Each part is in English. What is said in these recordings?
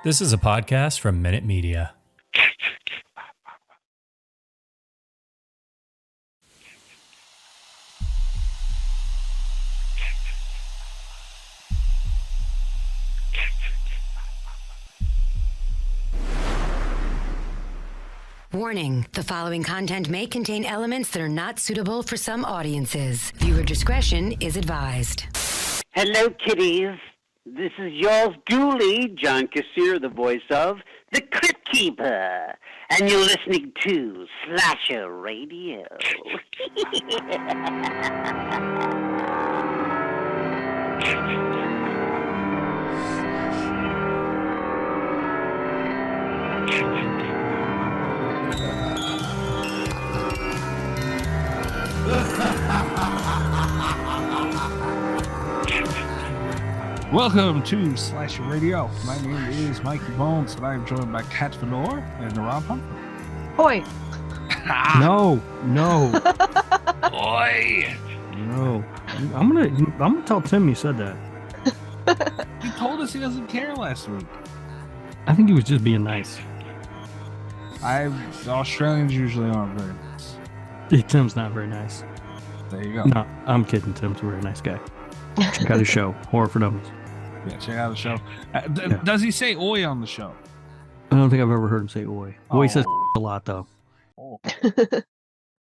This is a podcast from Minute Media. Warning, the following content may contain elements that are not suitable for some audiences. Viewer discretion is advised. Hello, kiddies. This is yours duly, John Kassir, the voice of the Crypt Keeper. And you're listening to Slasher Radio. Welcome to Slasher Radio. My name is Mikey Bones, and I am joined by Kat Venor and Rob Humphrey. Boy. No. Boy. No. I'm gonna tell Tim you said that. He told us he doesn't care last week. I think he was just being nice. The Australians usually aren't very nice. Tim's not very nice. There you go. No, I'm kidding. Tim's a very nice guy. Check out his show, Horror for Dummies. Yeah, check out the show. Does he say oi on the show? I don't think I've ever heard him say oi. Oi says a lot, though. Oh.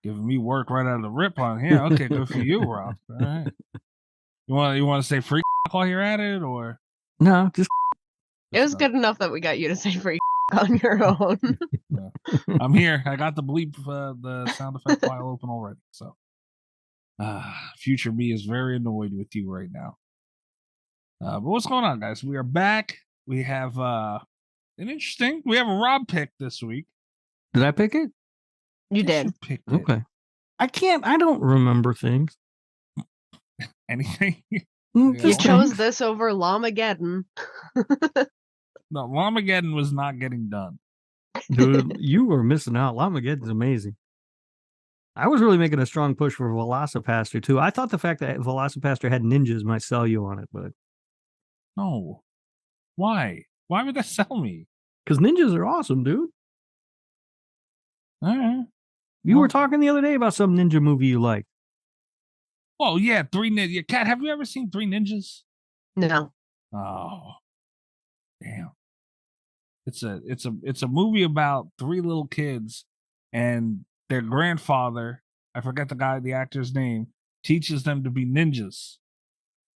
Giving me work right out of the rip on here. Okay, good for you, Rob. All right. You want to say freak while you're at it, or no? Just it was good enough that we got you to say free on your own. Yeah. I'm here. I got the bleep, the sound effect file open already. So, future me is very annoyed with you right now. But what's going on, guys? We are back. We have we have a Rob pick this week. Did I pick it? You did. You picked it. Okay. I don't remember things. Anything? You chose this over Lamageddon. No, Lamageddon was not getting done. Dude, you were missing out. Lamageddon's amazing. I was really making a strong push for Velocipaster, too. I thought the fact that Velocipaster had ninjas might sell you on it, but... No. Why? Why would that sell me? Because ninjas are awesome, dude. All right. You were talking the other day about some ninja movie you liked. Oh, yeah, Three Ninjas. Kat, have you ever seen Three Ninjas? No. Oh. Damn. It's a movie about three little kids, and their grandfather, I forget the actor's name, teaches them to be ninjas.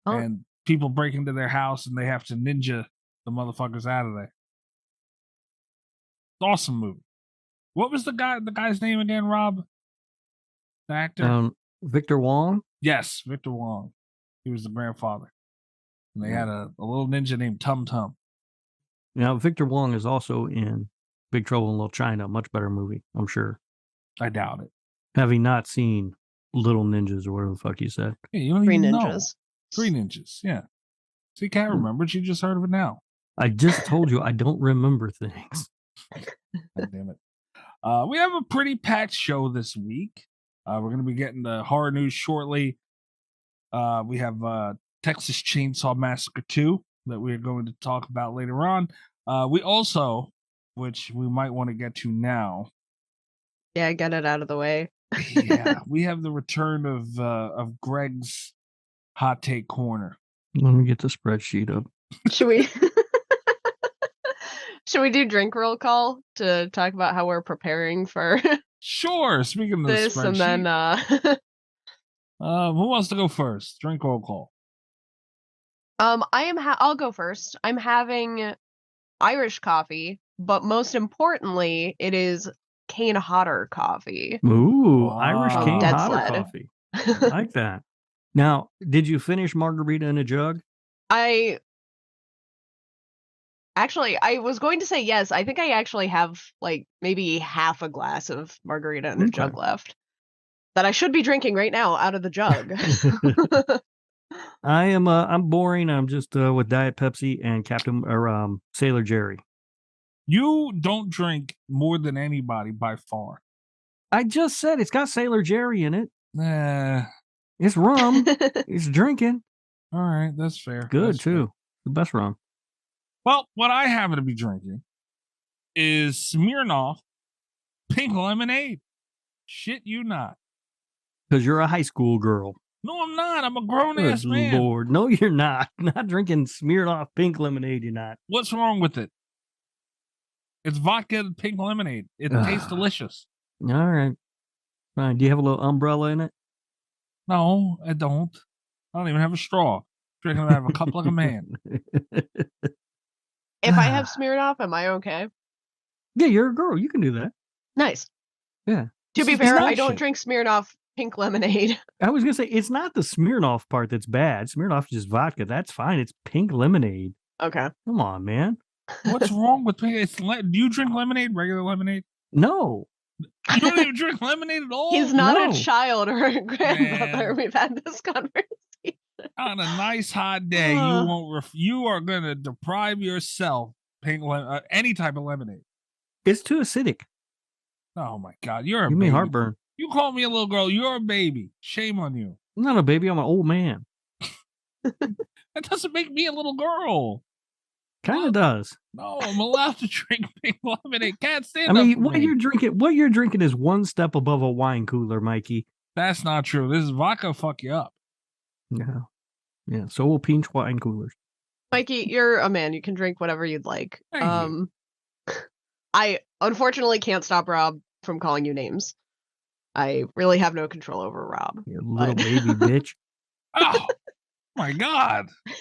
Oh. And people break into their house and they have to ninja the motherfuckers out of there. Awesome movie. What was the guy's name again, Rob? The actor? Victor Wong? Yes, Victor Wong. He was the grandfather. And they had a little ninja named Tum Tum. Now, Victor Wong is also in Big Trouble in Little China, a much better movie, I'm sure. I doubt it. Having not seen Little Ninjas or whatever the fuck you said. Yeah, you don't Three even Ninjas. know. Three Ninjas, yeah. See, Kat remembered. She just heard of it now. I just told you I don't remember things. God damn it. We have a pretty packed show this week. We're going to be getting the horror news shortly. We have Texas Chainsaw Massacre 2 that we're going to talk about later on. We also, which we might want to get to now. Yeah, get it out of the way. Yeah, we have the return of Greg's Hot Take Corner. Let me get the spreadsheet up. Should we do drink roll call to talk about how we're preparing for Sure. Speaking of this, the and spreadsheet, then who wants to go first? Drink roll call. I'll go first. I'm having Irish coffee, but most importantly, it is cane hotter coffee. Ooh, Wow. Irish cane Dead hotter sled. coffee. I like that. Now, did you finish margarita in a jug? I was going to say yes. I think I actually have like maybe half a glass of margarita in a jug left that I should be drinking right now out of the jug. I'm boring. I'm just with Diet Pepsi and Sailor Jerry. You don't drink more than anybody by far. I just said it's got Sailor Jerry in it. Nah. It's rum. It's drinking. All right, that's fair. Good That's too. fair. The best rum. Well, what I happen to be drinking is Smirnoff pink lemonade. Shit you not. Because you're a high school girl. No, I'm not. I'm a grown-ass Good man. Lord. No, you're not. Not drinking smeared off pink lemonade, you're not. What's wrong with it? It's vodka and pink lemonade. It tastes delicious. All right. Fine. Do you have a little umbrella in it? No, I don't. I don't even have a straw. Drinking out of a cup like a man. If I have smeared off, am I okay? Yeah, you're a girl. You can do that. Nice. Yeah. To be It's fair, not I don't shit. drink Smirnoff pink lemonade. I was going to say, it's not the Smirnoff part that's bad. Smirnoff is just vodka. That's fine. It's pink lemonade. Okay. Come on, man. What's wrong with pink? Do you drink lemonade, regular lemonade? No. You don't even drink lemonade at all? He's not No. a child or a grandmother. Man. We've had this conversation. On a nice hot day, you are going to deprive yourself any type of lemonade. It's too acidic. Oh my God, you're a Give baby. me heartburn. You call me a little girl. You're a baby. Shame on you. I'm not a baby. I'm an old man. That doesn't make me a little girl. Kind of does. No, I'm allowed to drink pink lemonade. Can't stand I mean, up for me. what you're drinking is one step above a wine cooler, Mikey. That's not true. This is vodka. Fuck you up. Yeah. Yeah. So will pinch wine coolers. Mikey, you're a man. You can drink whatever you'd like. Thank you. I unfortunately can't stop Rob from calling you names. I really have no control over Rob. You little baby bitch. Oh my God. I'm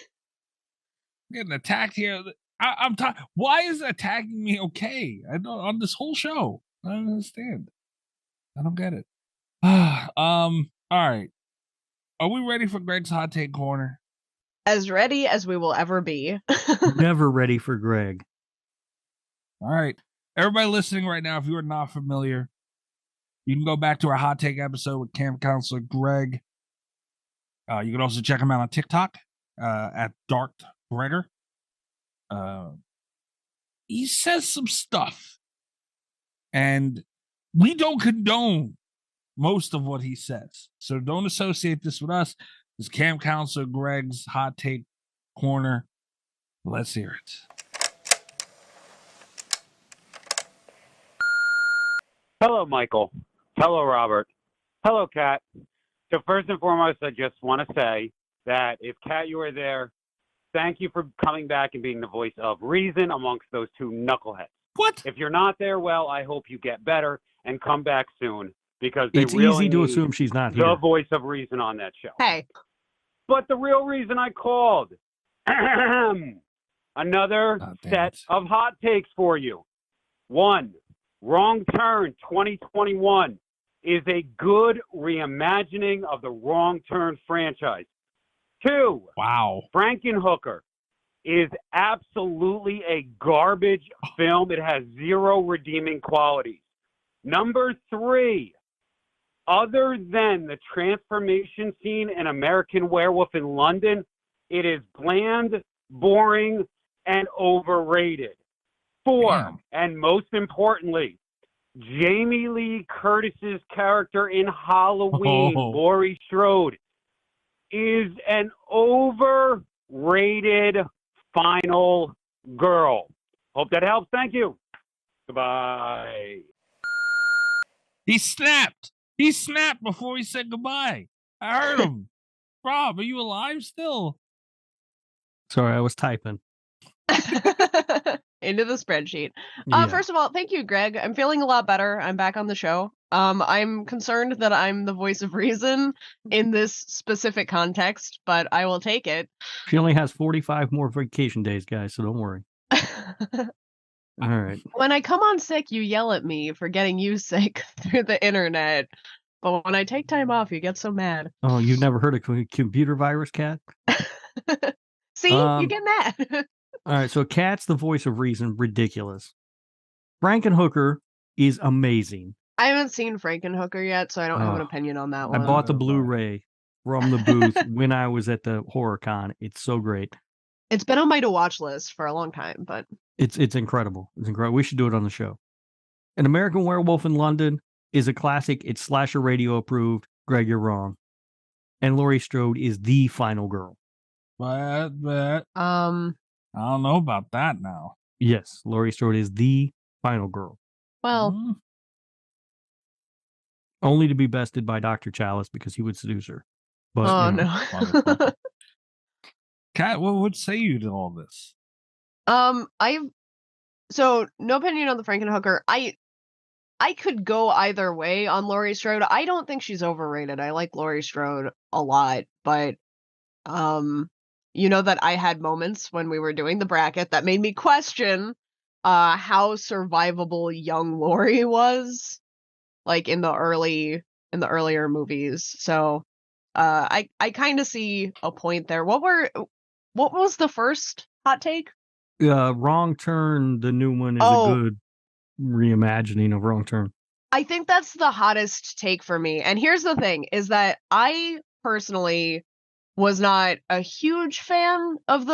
getting attacked here. I'm tired. Why is attacking me okay? I don't on this whole show. I don't understand. I don't get it. All right. Are we ready for Greg's hot take corner? As ready as we will ever be. Never ready for Greg. All right. Everybody listening right now, if you are not familiar, you can go back to our hot take episode with camp counselor Greg. You can also check him out on TikTok at Dark Gregor. He says some stuff, and we don't condone most of what he says. So don't associate this with us. This is camp counselor Greg's hot take corner. Let's hear it. Hello, Michael. Hello, Robert. Hello, Kat. So first and foremost, I just want to say that if, Kat, you are there, thank you for coming back and being the voice of reason amongst those two knuckleheads. What? If you're not there, well, I hope you get better and come back soon because they It's really easy to need assume she's not the here. voice of reason on that show. Hey. But the real reason I called, another set of hot takes for you. 1, Wrong Turn 2021 is a good reimagining of the Wrong Turn franchise. 2, Wow. Frankenhooker is absolutely a garbage film. It has 0 redeeming qualities. Number 3, other than the transformation scene in American Werewolf in London, it is bland, boring, and overrated. 4, Damn. and most importantly, Jamie Lee Curtis's character in Halloween, Laurie Strode, is an overrated final girl. Hope that helps. Thank you. Goodbye. He snapped. He snapped before he said goodbye. I heard him. Rob, are you alive still? Sorry, I was typing. Into the spreadsheet. Yeah. First of all, thank you, Greg. I'm feeling a lot better. I'm back on the show. I'm concerned that I'm the voice of reason in this specific context, but I will take it. She only has 45 more vacation days, guys, so don't worry. All right. When I come on sick, you yell at me for getting you sick through the internet. But when I take time off, you get so mad. Oh, you've never heard of computer virus, Cat? See, you get mad. All right, so Cat's the voice of reason. Ridiculous. Frankenhooker is amazing. I haven't seen Frankenhooker yet, so I don't have an opinion on that I one. bought the Blu-ray from the booth when I was at the HorrorCon. It's so great. It's been on my to-watch list for a long time, but It's incredible. It's incredible. We should do it on the show. An American Werewolf in London is a classic. It's Slasher Radio approved. Greg, you're wrong. And Laurie Strode is the final girl. But I don't know about that now. Yes, Laurie Strode is the final girl. Well, Only to be bested by Dr. Chalice because he would seduce her. But, oh you know, no. Motherfucker. Kat, what would say you to all this? So no opinion on the Frankenhooker. I could go either way on Laurie Strode. I don't think she's overrated. I like Laurie Strode a lot, but you know that I had moments when we were doing the bracket that made me question how survivable young Laurie was, like in the earlier movies. So I kind of see a point there. What was the first hot take? Wrong Turn, the new one, is a good reimagining of Wrong Turn. I think that's the hottest take for me. And here's the thing, is that I personally was not a huge fan of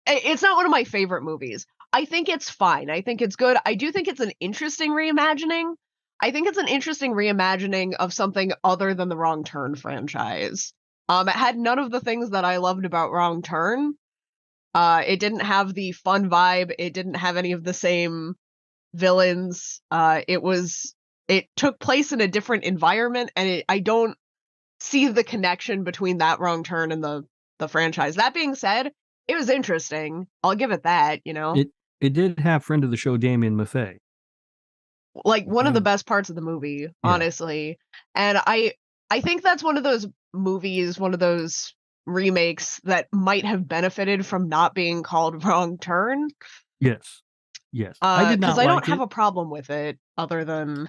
it's not one of my favorite movies. I think it's fine. I think it's good. I do think it's an interesting reimagining. I think it's an interesting reimagining of something other than the Wrong Turn franchise. It had none of the things that I loved about Wrong Turn. It didn't have the fun vibe. It didn't have any of the same villains. It took place in a different environment, and I don't see the connection between that Wrong Turn and the franchise. That being said, it was interesting. I'll give it that, you know. It did have friend of the show Damien Maffei. Like one of the best parts of the movie, honestly. And I think that's one of those movies, one of those remakes that might have benefited from not being called Wrong Turn. Yes. I did not because I don't have a problem with it, other than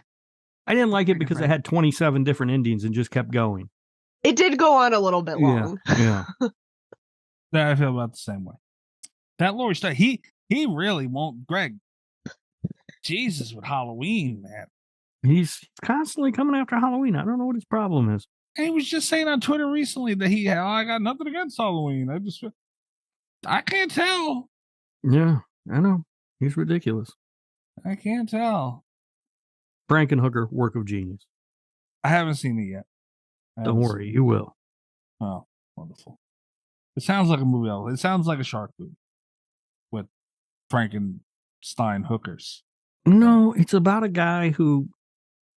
I didn't like it because it had 27 different endings and just kept going. It did go on a little bit long. Yeah. I feel about the same way. That Laurie Strode, he really won't. Greg, Jesus, with Halloween, man. He's constantly coming after Halloween. I don't know what his problem is. And he was just saying on Twitter recently that I got nothing against Halloween. I can't tell. Yeah, I know. He's ridiculous. I can't tell. Frankenhooker, work of genius. I haven't seen it yet. Don't worry, you will. Oh, wonderful. It sounds like a movie. It sounds like a shark movie with Frankenstein hookers. No, it's about a guy who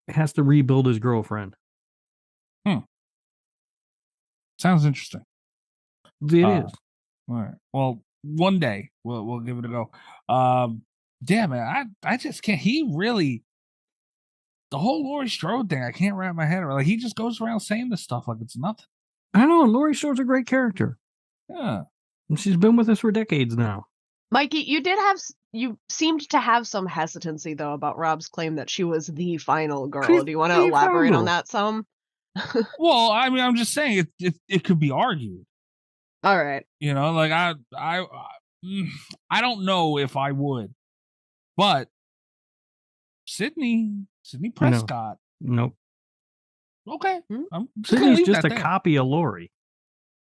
has to rebuild his girlfriend. Sounds interesting. It is. All right. Well, one day we'll give it a go. Yeah, man, I just can't. He really, the whole Laurie Strode thing, I can't wrap my head around. Like, he just goes around saying this stuff like it's nothing. I know. Laurie Strode's a great character. Yeah. And she's been with us for decades now. Mikey, you seemed to have some hesitancy though about Rob's claim that she was the final girl. She's Do you want to elaborate on that some? Well, I mean, I'm just saying it could be argued. All right. You know, like I don't know if I would, but Sydney Prescott. Nope. Okay. Sydney's just a copy of Laurie.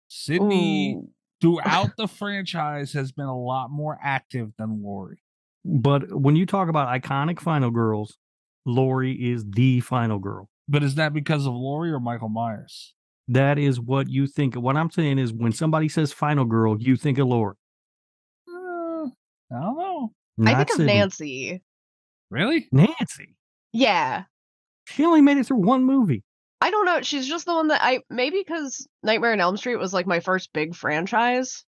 Sydney throughout the franchise has been a lot more active than Laurie. But when you talk about iconic final girls, Laurie is the final girl. But is that because of Laurie or Michael Myers? That is what you think. What I'm saying is when somebody says final girl, you think of Laurie. I don't know. I think of Nancy. Really? Nancy? Yeah. She only made it through one movie. I don't know. She's just the one that maybe because Nightmare on Elm Street was like my first big franchise.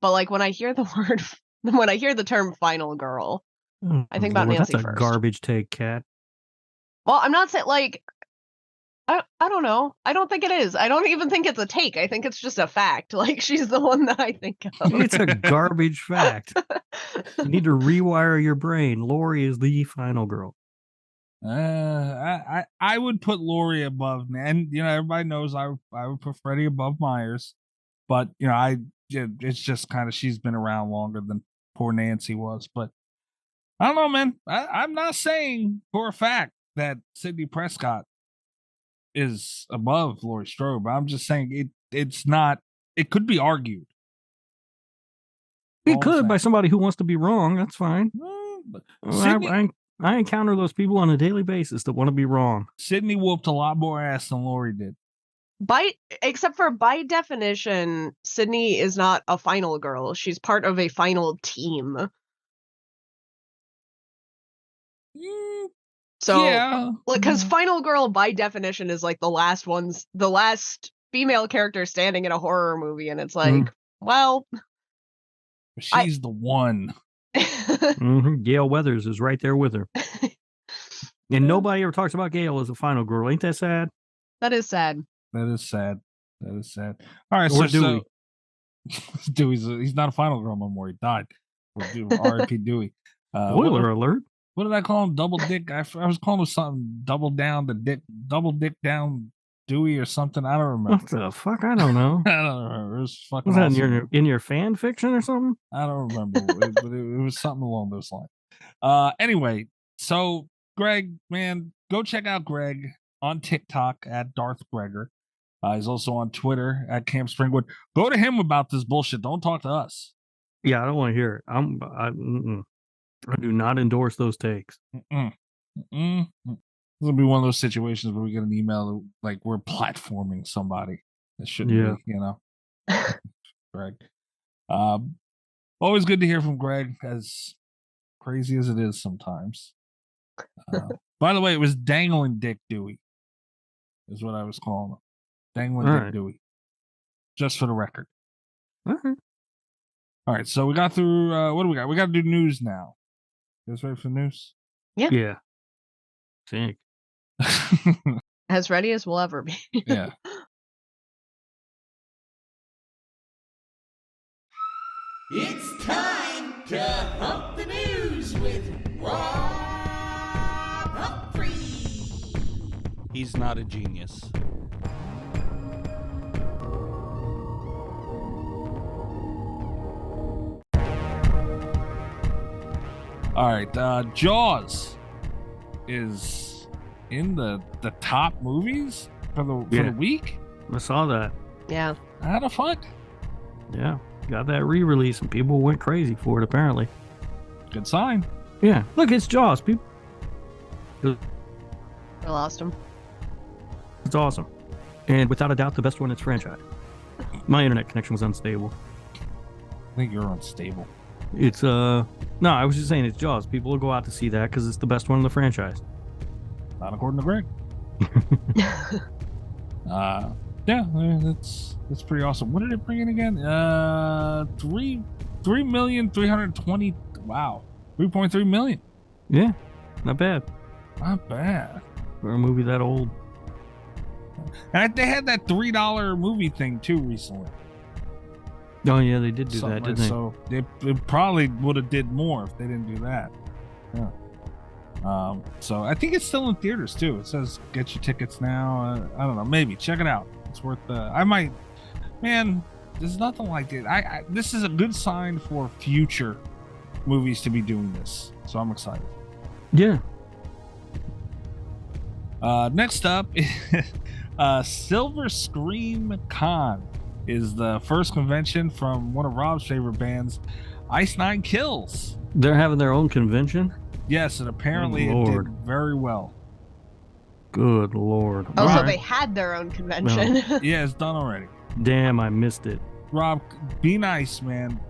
But like when I hear the term final girl, I think about Nancy first. That's a garbage take, Kat. Well, I'm not saying like, I don't know. I don't think it is. I don't even think it's a take. I think it's just a fact. Like she's the one that I think of. It's a garbage fact. You need to rewire your brain. Laurie is the final girl. I would put Laurie above, and you know everybody knows I would put Freddy above Myers, but you know it's just kind of she's been around longer than poor Nancy was. But I don't know, man. I'm not saying for a fact that Sydney Prescott is above Laurie Strode, but I'm just saying it's not. It could be argued. It could by somebody who wants to be wrong. That's fine. I encounter those people on a daily basis that want to be wrong. Sydney whooped a lot more ass than Laurie did. except for by definition, Sydney is not a final girl. She's part of a final team. So, yeah, because final girl by definition is like the last female character standing in a horror movie, and it's like, well, she's the one. Gail Weathers is right there with her. And nobody ever talks about Gail as a final girl. Ain't that sad? That is sad. That is sad. That is sad. All right, Or so Dewey's he's not a final girl no more. He died. R.I.P. Dewey. Spoiler alert. What did I call him? Double dick. I was calling him something. Double dick down Dewey or something. I don't remember. What the fuck? I don't know. I don't remember. It was fucking. Was that awesome. in your fan fiction or something? I don't remember, but it was something along those lines. Anyway, so Greg, man, go check out Greg on TikTok at Darth Gregor. He's also on Twitter at Camp Springwood. Go to him about this bullshit. Don't talk to us. Yeah, I don't want to hear it. I do not endorse those takes. This will be one of those situations where we get an email like we're platforming somebody that shouldn't be, Greg. Always good to hear from Greg, as crazy as it is sometimes. By the way, it was Dangling Dick Dewey, is what I was calling him. Dangling Dick Dewey. Just for the record. All right, so we got through. What do we got? We got to do news now. You guys ready for news? Yeah. Think. As ready as we'll ever be. Yeah. It's time to hump the news with EyeRChris. He's not a genius. All right, Jaws is in the top movies for the week. I saw that. Yeah. How the fuck? Yeah, got that re-release and people went crazy for it. Apparently, good sign. Yeah, look, it's Jaws. People, I lost him. It's awesome, and without a doubt, the best one in its franchise. My internet connection was unstable. I think you're unstable. It's no, I was just saying it's Jaws. People will go out to see that because it's the best one in the franchise. Not according to Greg. Yeah, that's pretty awesome. What did it bring in again? 3,320,000. Wow, 3.3 million. Yeah, not bad. Not bad for a movie that old. And they had that $3 movie thing too recently. Oh yeah, they did do that, didn't they? So it probably would have did more if they didn't do that. Yeah. So I think it's still in theaters too. It says get your tickets now. I don't know. Maybe check it out. It's worth. I might. Man, there's nothing like it. This is a good sign for future movies to be doing this. So I'm excited. Yeah. Next up, Silver Scream Con is the first convention from one of Rob's favorite bands, Ice Nine Kills. They're having their own convention? Yes, and apparently it did very well. Good Lord. Oh, so they had their own convention. No. Yeah, it's done already. Damn, I missed it. Rob, be nice, man.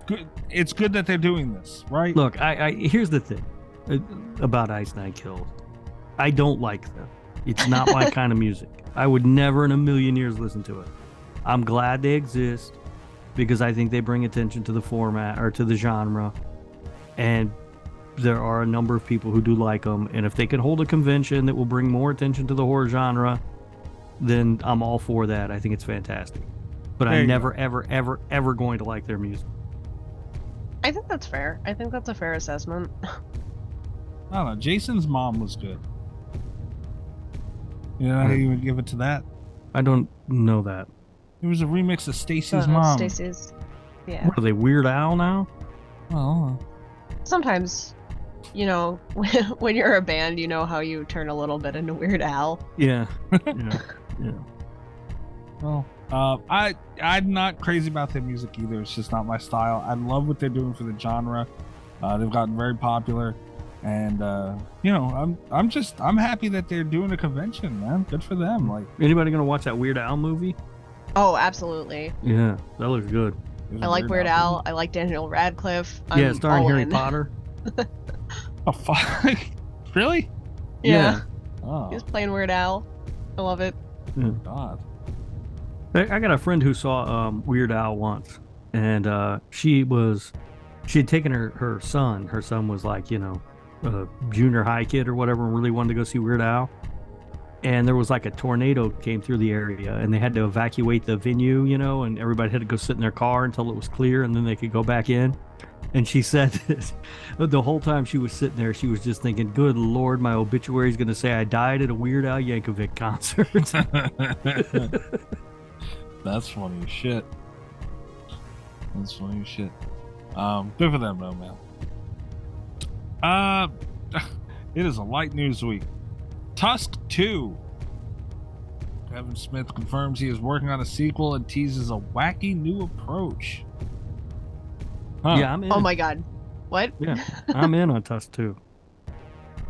Good. It's good that they're doing this, right? Look, I here's the thing about Ice Nine Kills. I don't like them. It's not my kind of music. I would never in a million years listen to it. I'm glad they exist because I think they bring attention to the format or to the genre. And there are a number of people who do like them. And if they can hold a convention that will bring more attention to the horror genre, then I'm all for that. I think it's fantastic. But I'm never, ever, ever going to like their music. I think that's fair. I think that's a fair assessment. I don't know. Jason's Mom was good. You know how you would give it to that? I don't know that. It was a remix of Stacy's Mom. Stacy's, yeah. What are they, Weird Al now? Oh. Sometimes, you know, when you're a band, you know how you turn a little bit into Weird Al. Yeah. Yeah. Well, I'm not crazy about their music either. It's just not my style. I love what they're doing for the genre. They've gotten very popular. And I'm happy that they're doing a convention, man. Good for them. Like, Anybody gonna watch that Weird Al movie? Oh, absolutely. Yeah, that looks good. there's I a like Weird Al. I like Daniel Radcliffe. Yeah, I'm starring all Harry in. Potter. Oh fuck! Really? Yeah. Oh He's playing Weird Al. I love it. God. I got a friend who saw Weird Al once, and she had taken her son. Her son was like, a junior high kid or whatever, and really wanted to go see Weird Al. And there was like a tornado came through the area, and they had to evacuate the venue, and everybody had to go sit in their car until it was clear, and then they could go back in. And she said the whole time she was sitting there, she was just thinking, good Lord, my obituary is going to say I died at a Weird Al Yankovic concert. That's funny as shit. That's funny as shit. Good for them though, man. It is a light news week. Tusk 2. Kevin Smith confirms he is working on a sequel and teases a wacky new approach. Huh. Yeah, I'm in. Oh my god. What? Yeah, I'm in on Tusk 2.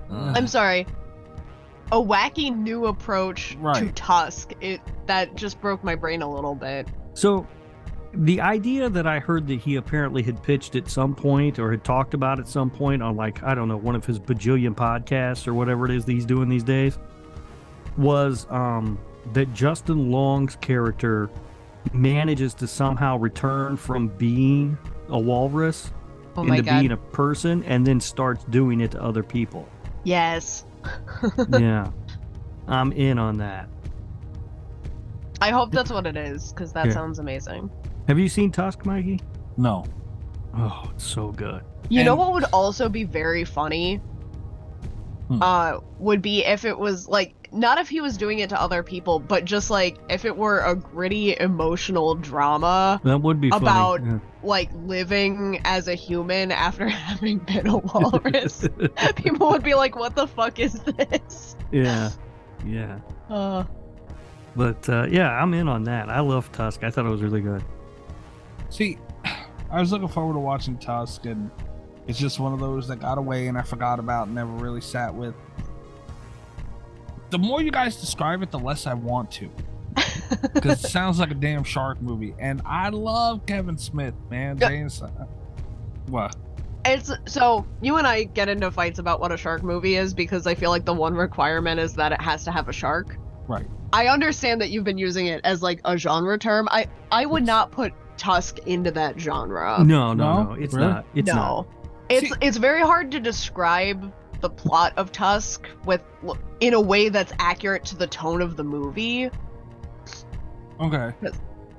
I'm sorry. A wacky new approach to Right. Tusk. That just broke my brain a little bit. So, the idea that I heard that he apparently had pitched at some point or had talked about at some point on, like, I don't know, one of his bajillion podcasts or whatever it is that he's doing these days was that Justin Long's character manages to somehow return from being a walrus Oh my into god. being a person and then starts doing it to other people. Yes. Yeah. I'm in on that. I hope that's what it is, because that Yeah. sounds amazing. Have you seen Tusk, Mikey? No. Oh, it's so good. You know And- what would also be very funny? Would be if it was like, not if he was doing it to other people, but just like if it were a gritty emotional drama That would be about funny. like living as a human after having been a walrus. People would be like, what the fuck is this? Yeah. Yeah. But yeah, I'm in on that. I love Tusk. I thought it was really good. See, I was looking forward to watching Tusk, and it's just one of those that got away and I forgot about and never really sat with. The more you guys describe it, the less I want to. Because it sounds like a damn shark movie. And I love Kevin Smith, man. Yeah. James, what? It's so you and I get into fights about what a shark movie is because I feel like the one requirement is that it has to have a shark. Right. I understand that you've been using it as like a genre term. I would not put Tusk into that genre. No, it's Really? not. It's not. It's very hard to describe the plot of Tusk in a way that's accurate to the tone of the movie. Okay.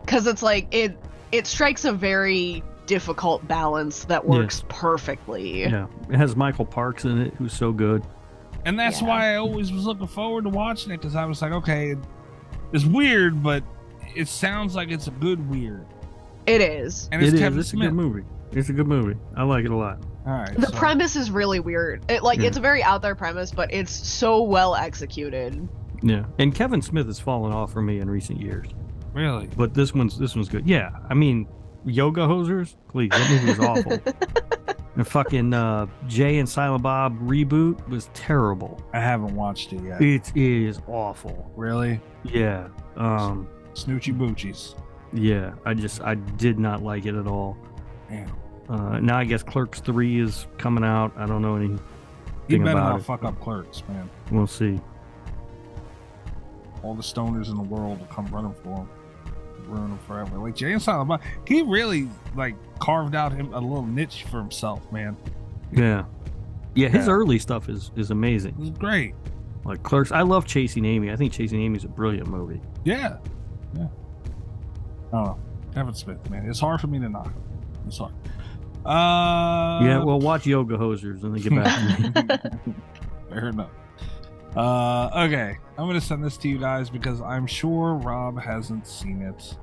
Because it's like it strikes a very difficult balance that works perfectly. Yeah, it has Michael Parks in it, who's so good. And that's why I always was looking forward to watching it, because I was like, okay, it's weird, but it sounds like it's a good weird. It is. And it's Kevin It's Smith. a good movie. It's a good movie. I like it a lot. All right. The so- premise is really weird. It's a very out there premise, but it's so well executed. Yeah, and Kevin Smith has fallen off for me in recent years, Really? but this one's good. Yeah, I mean, Yoga Hosers, please, that movie was awful. And fucking Jay and Silent Bob reboot was terrible. I haven't watched it yet. It is awful. Really? Yeah. Snoochie Boochies. Yeah, I did not like it at all. Damn. Now I guess Clerks 3 is coming out. I don't know anything You better about not it. fuck up Clerks, man. We'll see. All the stoners in the world will come running for him. Ruin him forever. Like Jay and Silent Bob, he really like carved out him a little niche for himself, man. Yeah. Yeah, his Yeah. early stuff is amazing. It was great. Like Clerks. I love Chasing Amy. I think Chasing Amy is a brilliant movie. Yeah. Yeah. I don't know. Kevin Smith, man. It's hard for me to knock him. It's hard. Yeah, well, watch Yoga Hosers and then get back to me. Fair enough. Okay. I'm going to send this to you guys because I'm sure Rob hasn't seen it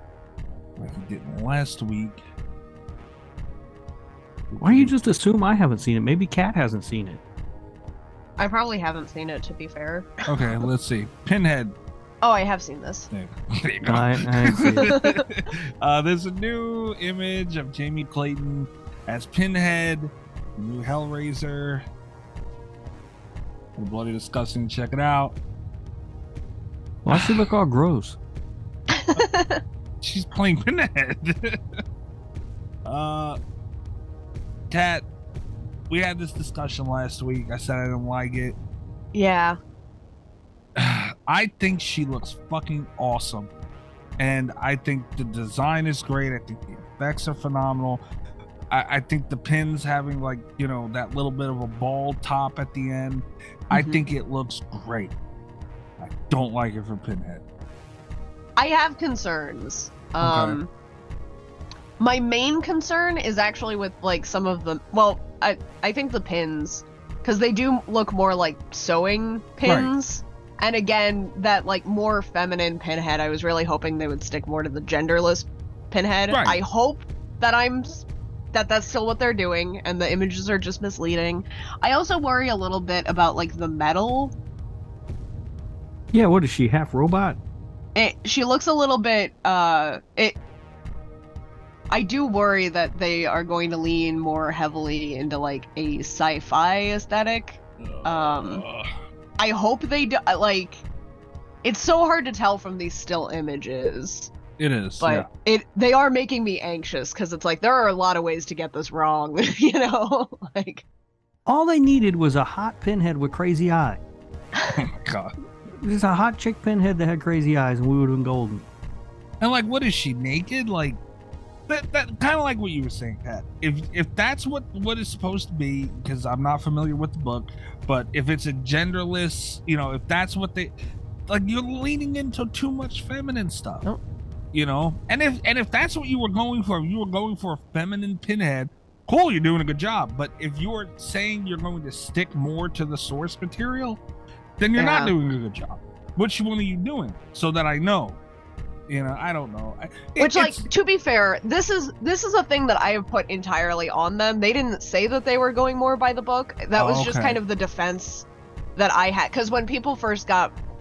like he did last week. Why do you just assume I haven't seen it? Maybe Kat hasn't seen it. I probably haven't seen it, to be fair. Okay, let's see. Pinhead. Oh, I have seen this. There you go. I ain't seen it. There's a new image of Jamie Clayton as Pinhead, new Hellraiser. Bloody Disgusting. Check it out. Why does she look all gross? She's playing Pinhead. Kat, we had this discussion last week. I said I didn't like it. Yeah. I think she looks fucking awesome. And I think the design is great. I think the effects are phenomenal. I think the pins having like, you know, that little bit of a ball top at the end. I think it looks great. I don't like it for Pinhead. I have concerns. Okay. My main concern is actually with like some of the, well, I think the pins, because they do look more like sewing pins. Right. And again, that like more feminine Pinhead, I was really hoping they would stick more to the genderless Pinhead. Right. I hope that that's still what they're doing and the images are just misleading. I also worry a little bit about like the metal. Yeah, what is she, half robot? She looks a little bit I do worry that they are going to lean more heavily into like a sci-fi aesthetic. I hope they do. Like, it's so hard to tell from these still images. It is, but they are making me anxious because it's like there are a lot of ways to get this wrong. You know, like all they needed was a hot Pinhead with crazy eyes. Oh my god! Just a hot chick Pinhead that had crazy eyes, and we would have been golden. And like, what is she, naked? Like that kind of like what you were saying, Pat. If that's what is supposed to be, because I'm not familiar with the book, but if it's a genderless, you know, if that's what they like, you're leaning into too much feminine stuff. Nope. You know, and if that's what you were going for, if you were going for a feminine Pinhead, cool, you're doing a good job. But if you're saying you're going to stick more to the source material, then you're not doing a good job. Which one are you doing? So that I know. You know, I don't know. To be fair, this is a thing that I have put entirely on them. They didn't say that they were going more by the book. That was just kind of the defense that I had. Because when people first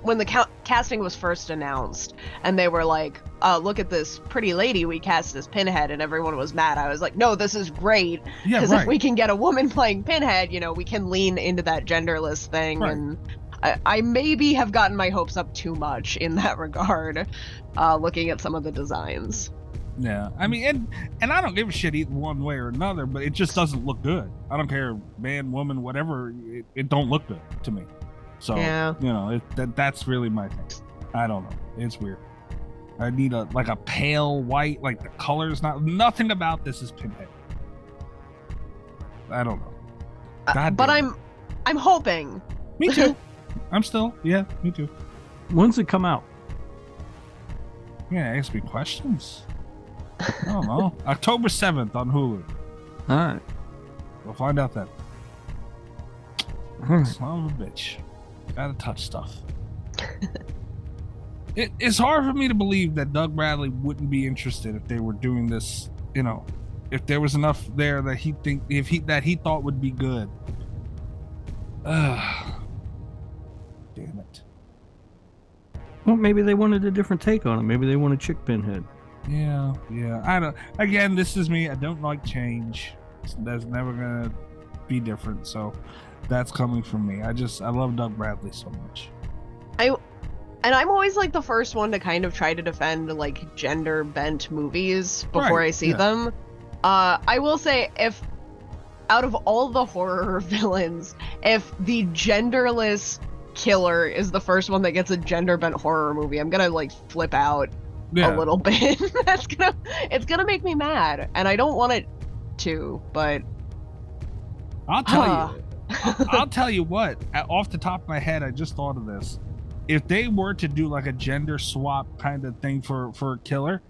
when the casting was first announced, and they were like, look at this pretty lady we cast as Pinhead, and everyone was mad. I was like, no, this is great. Because if we can get a woman playing Pinhead, you know, we can lean into that genderless thing. Right. And I maybe have gotten my hopes up too much in that regard, looking at some of the designs. Yeah, I mean, and I don't give a shit either one way or another, but it just doesn't look good. I don't care, man, woman, whatever, it don't look good to me. So, you know, that's really my thing. I don't know. It's weird. I need a pale white, like the color's nothing about this is Pinhead. I don't know. But I'm hoping. Me too. Me too. When's it come out? Yeah, ask me questions. I don't know. October 7th on Hulu. All right. We'll find out then. Son of a bitch. Gotta touch stuff. It's hard for me to believe that Doug Bradley wouldn't be interested if they were doing this, you know, if there was enough there that he thought would be good. Damn it. Well, maybe they wanted a different take on it. Maybe they want a chick Pinhead. Yeah. I don't. Again, this is me. I don't like change. That's never gonna be different. So that's coming from me. I love Doug Bradley so much. I'm always like the first one to kind of try to defend like gender bent movies before I see them. I will say, if out of all the horror villains, if the genderless killer is the first one that gets a gender bent horror movie, I'm gonna like flip out a little bit. It's gonna make me mad, and I don't want it to, but I'll tell you what, off the top of my head, I just thought of this. If they were to do like a gender swap kind of thing for a killer,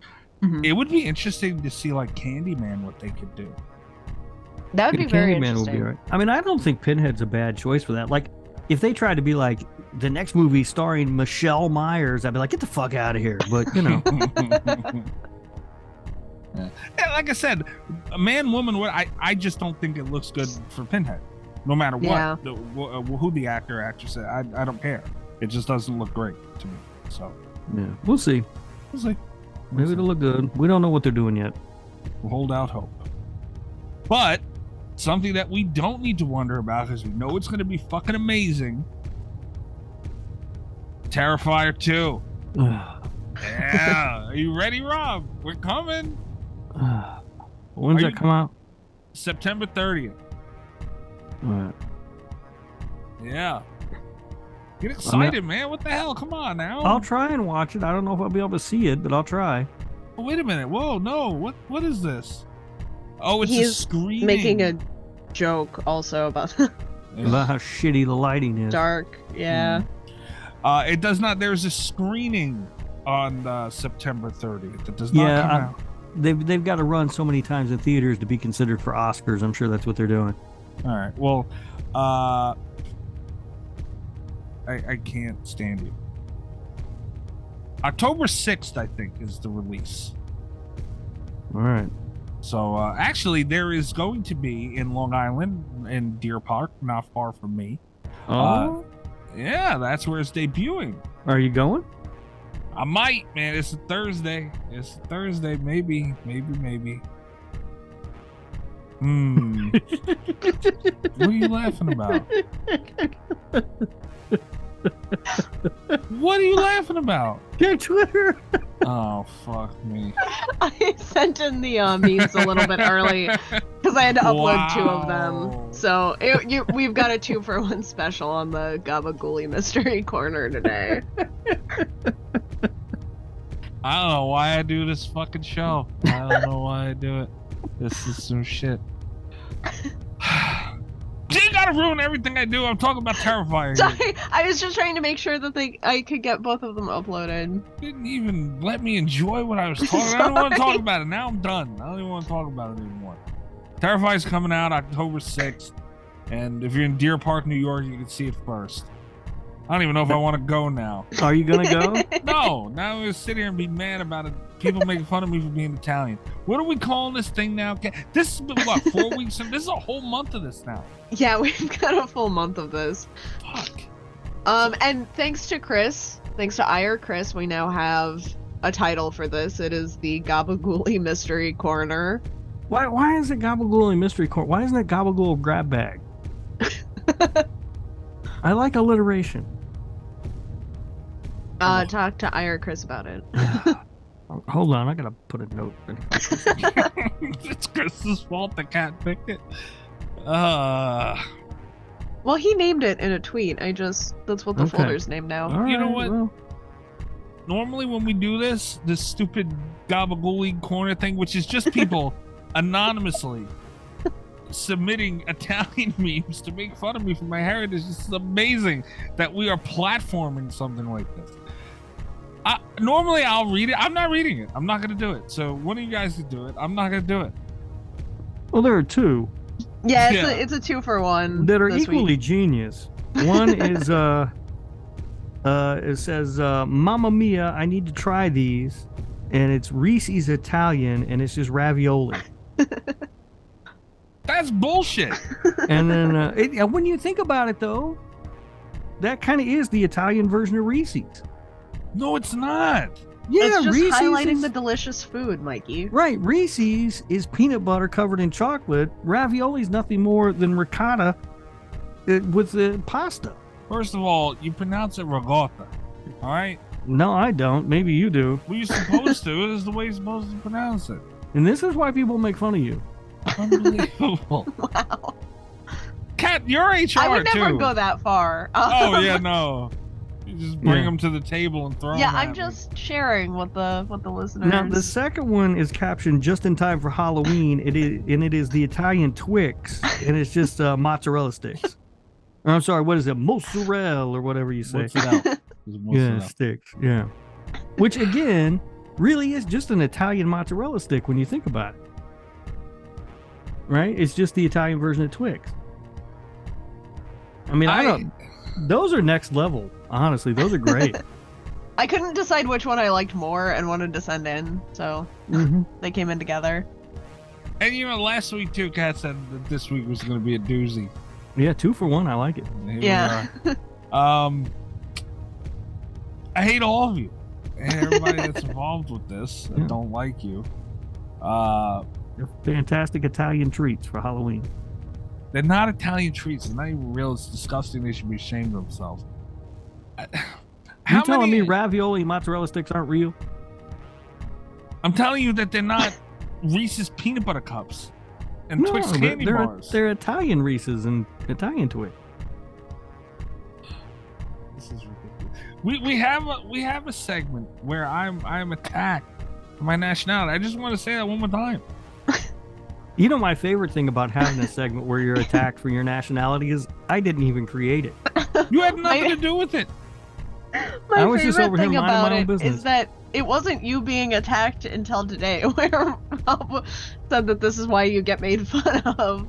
it would be interesting to see like Candyman, what they could do. That would be very Candyman interesting. Would be right. I mean, I don't think Pinhead's a bad choice for that. Like, if they tried to be like the next movie starring Michelle Myers, I'd be like, get the fuck out of here. But, you know. Yeah, like I said, a man, woman, I just don't think it looks good for Pinhead. No matter what, who the actor or actress is, I don't care. It just doesn't look great to me. So yeah, we'll see. Maybe it'll look good. We don't know what they're doing yet. We'll hold out hope. But something that we don't need to wonder about because we know it's going to be fucking amazing. Terrifier 2. Yeah. Are you ready, Rob? We're coming. When's that come out? September 30th. All right. Yeah. Get excited, man. What the hell? Come on now. I'll try and watch it. I don't know if I'll be able to see it, but I'll try. Oh, wait a minute. Whoa, no. What is this? Oh, it's a screening. Making a joke also about About how shitty the lighting is. dark. Yeah. It does not. There's a screening on September 30th. It does not come out. They've got to run so many times in theaters to be considered for Oscars. I'm sure that's what they're doing. All right. Well, I can't stand you. October 6th, I think, is the release. All right. So actually, there is going to be in Long Island, in Deer Park, not far from me. Oh. Yeah, that's where it's debuting. Are you going? I might, man. It's a Thursday. Maybe. What are you laughing about? What are you laughing about? Your Twitter. Oh, fuck me. I sent in the memes a little bit early because I had to upload 2 of them. So we've got a 2-for-1 special on the Gabagooli Mystery Corner today. I don't know why I do this fucking show. I don't know why I do it. This is some shit. You gotta ruin everything I do. I'm talking about Terrifier. Sorry, I was just trying to make sure that I could get both of them uploaded. Didn't even let me enjoy what I was talking about. I don't want to talk about it. Now I'm done. I don't even want to talk about it anymore. Terrifier's coming out October 6th. And if you're in Deer Park, New York, you can see it first. I don't even know if I want to go now. Are you going to go? No. Now I'm going to sit here and be mad about it. People making fun of me for being Italian. What are we calling this thing now? This has been, what, 4 weeks? This is a whole month of this now. Yeah, we've got a full month of this. Fuck. And thanks to EyeRChris, we now have a title for this. It is the Gabagooli Mystery Corner. Why is it Gabagooli Mystery Corner? Why isn't it Gabagool Grab Bag? I like alliteration. Talk to EyeRChris about it. Hold on, I gotta put a note in. It's Chris's fault the cat picked it. Well, he named it in a tweet. That's what the folder's named now. All you know right, what? well. Normally when we do this stupid Gabagooli Corner thing, which is just people anonymously submitting Italian memes to make fun of me for my heritage, it's amazing that we are platforming something like this. Normally I'll read it. I'm not reading it. I'm not going to do it. So one of you guys could do it. I'm not going to do it. Well, there are 2. Yeah, it's a 2-for-1 that are this equally week. genius. One is it says Mamma Mia, I need to try these, and it's Reese's Italian, and it's just ravioli. That's bullshit. And then when you think about it, though, that kind of is the Italian version of Reese's. No, it's not. Yeah, it's just Reese's highlighting is, the delicious food, Mikey. right. Reese's is peanut butter covered in chocolate. Ravioli's nothing more than ricotta with the pasta. First of all, you pronounce it ricotta. All right? No, I don't. Maybe you do. Well, you're supposed to. This is the way you're supposed to pronounce it. And this is why people make fun of you. Unbelievable. Wow. Kat, you're HR I would too. never go that far. Oh yeah, no. You just bring them to the table and throw them. Yeah, at I'm me. just sharing what the listeners. Now, the second one is captioned just in time for Halloween. It is the Italian Twix, and it's just mozzarella sticks. I'm sorry, what is it? Mozzarella or whatever you say. What's it out? Yeah, sticks. Yeah. Which again, really is just an Italian mozzarella stick when you think about it. Right? It's just the Italian version of Twix. I mean, those are next level. Honestly, those are great. I couldn't decide which one I liked more and wanted to send in, so they came in together. And you know, last week too, Kat said that this week was going to be a doozy. Yeah, 2-for-1. I like it. Here Yeah. we are. I hate all of you and everybody that's involved with this. I don't like you. They're fantastic Italian treats for Halloween. They're not Italian treats. It's not even real. It's disgusting. They should be ashamed of themselves. You telling me ravioli mozzarella sticks aren't real? I'm telling you that they're not Reese's peanut butter cups and Twix candy bars. They're Italian Reese's and Italian Twix. This is ridiculous. We have a segment where I'm attacked for my nationality. I just want to say that one more time. You know, my favorite thing about having a segment where you're attacked for your nationality is I didn't even create it. You had nothing to do with it. My favorite thing about it is that it wasn't you being attacked until today, where Rob said that this is why you get made fun of.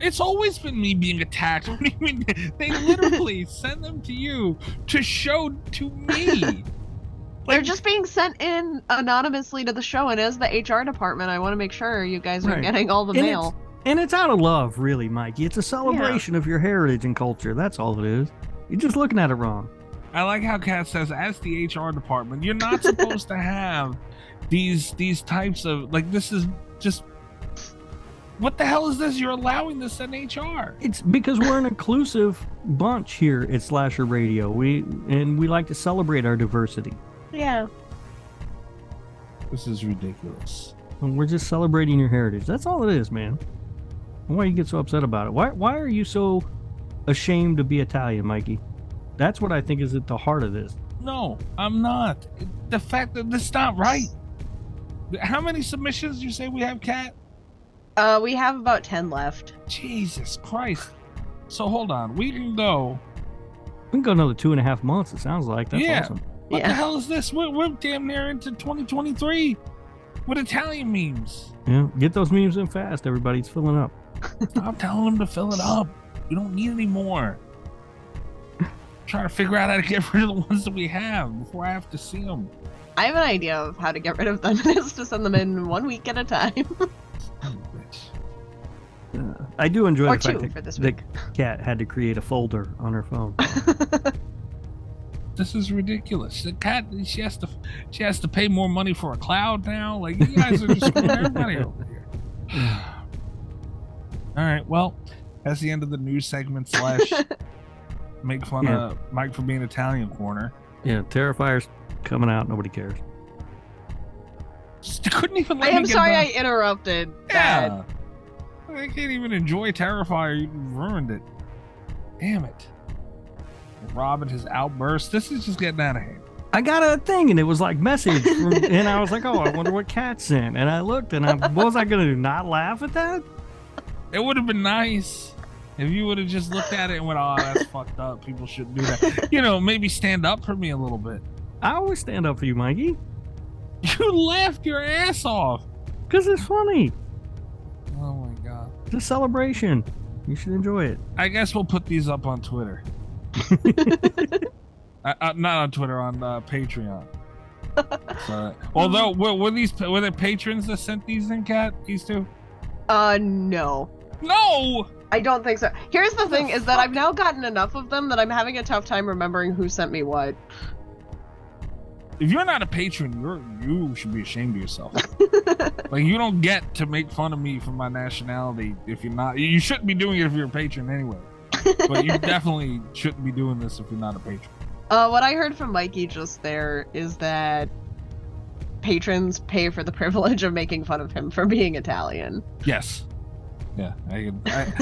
It's always been me being attacked. What do you mean? They literally send them to you to show to me. They're just being sent in anonymously to the show, and as the HR department, I want to make sure you guys are getting all the mail. And it's out of love, really, Mikey. It's a celebration of your heritage and culture. That's all it is. You're just looking at it wrong. I like how Kat says, as the HR department, you're not supposed to have these types of, like, this is just, what the hell is this? You're allowing this in HR. It's because we're an inclusive bunch here at Slasher Radio. We like to celebrate our diversity. Yeah. This is ridiculous. And we're just celebrating your heritage. That's all it is, man. Why do you get so upset about it? Why are you so ashamed to be Italian, Mikey? That's what I think is at the heart of this. No, I'm not. The fact that this is not right. How many submissions do you say we have, Kat? We have about 10 left. Jesus Christ. So hold on. We can go. We can go another 2.5 months, it sounds like. That's awesome. What the hell is this? We're damn near into 2023 with Italian memes. Yeah, get those memes in fast, everybody. It's filling up. I'm telling them to fill it up. We don't need any more. Trying to figure out how to get rid of the ones that we have before I have to see them. I have an idea of how to get rid of them. It's to send them in 1 week at a time. I do enjoy or the two fact for this that week. Kat had to create a folder on her phone. This is ridiculous. The Kat, she has to pay more money for a cloud now. Like, you guys are just screwing everybody over here. All right, well, that's the end of the news segment / make fun of Mike for being Italian corner. Yeah, Terrifier's coming out. Nobody cares. Couldn't even let I am me get sorry done. I interrupted. Yeah. I can't even enjoy Terrifier. You ruined it. Damn it. Rob and his outburst. This is just getting out of hand. I got a thing, and it was like message, and I was like, oh, I wonder what Kat sent. And I looked, and what was I going to do, not laugh at that? It would have been nice if you would have just looked at it and went, oh, that's fucked up. People shouldn't do that. You know, maybe stand up for me a little bit. I always stand up for you, Mikey. You laughed your ass off. Because it's funny. Oh, my God. It's a celebration. You should enjoy it. I guess we'll put these up on Twitter. Not on Twitter, on Patreon. So, although, were there patrons that sent these in, Kat? These two? No. No! I don't think so. Here's the thing, is that I've now gotten enough of them that I'm having a tough time remembering who sent me what. If you're not a patron, you should be ashamed of yourself. Like, you don't get to make fun of me for my nationality if you're not. You shouldn't be doing it if you're a patron anyway. But you definitely shouldn't be doing this if you're not a patron. What I heard from Mikey just there is that patrons pay for the privilege of making fun of him for being Italian. Yes. Yeah, I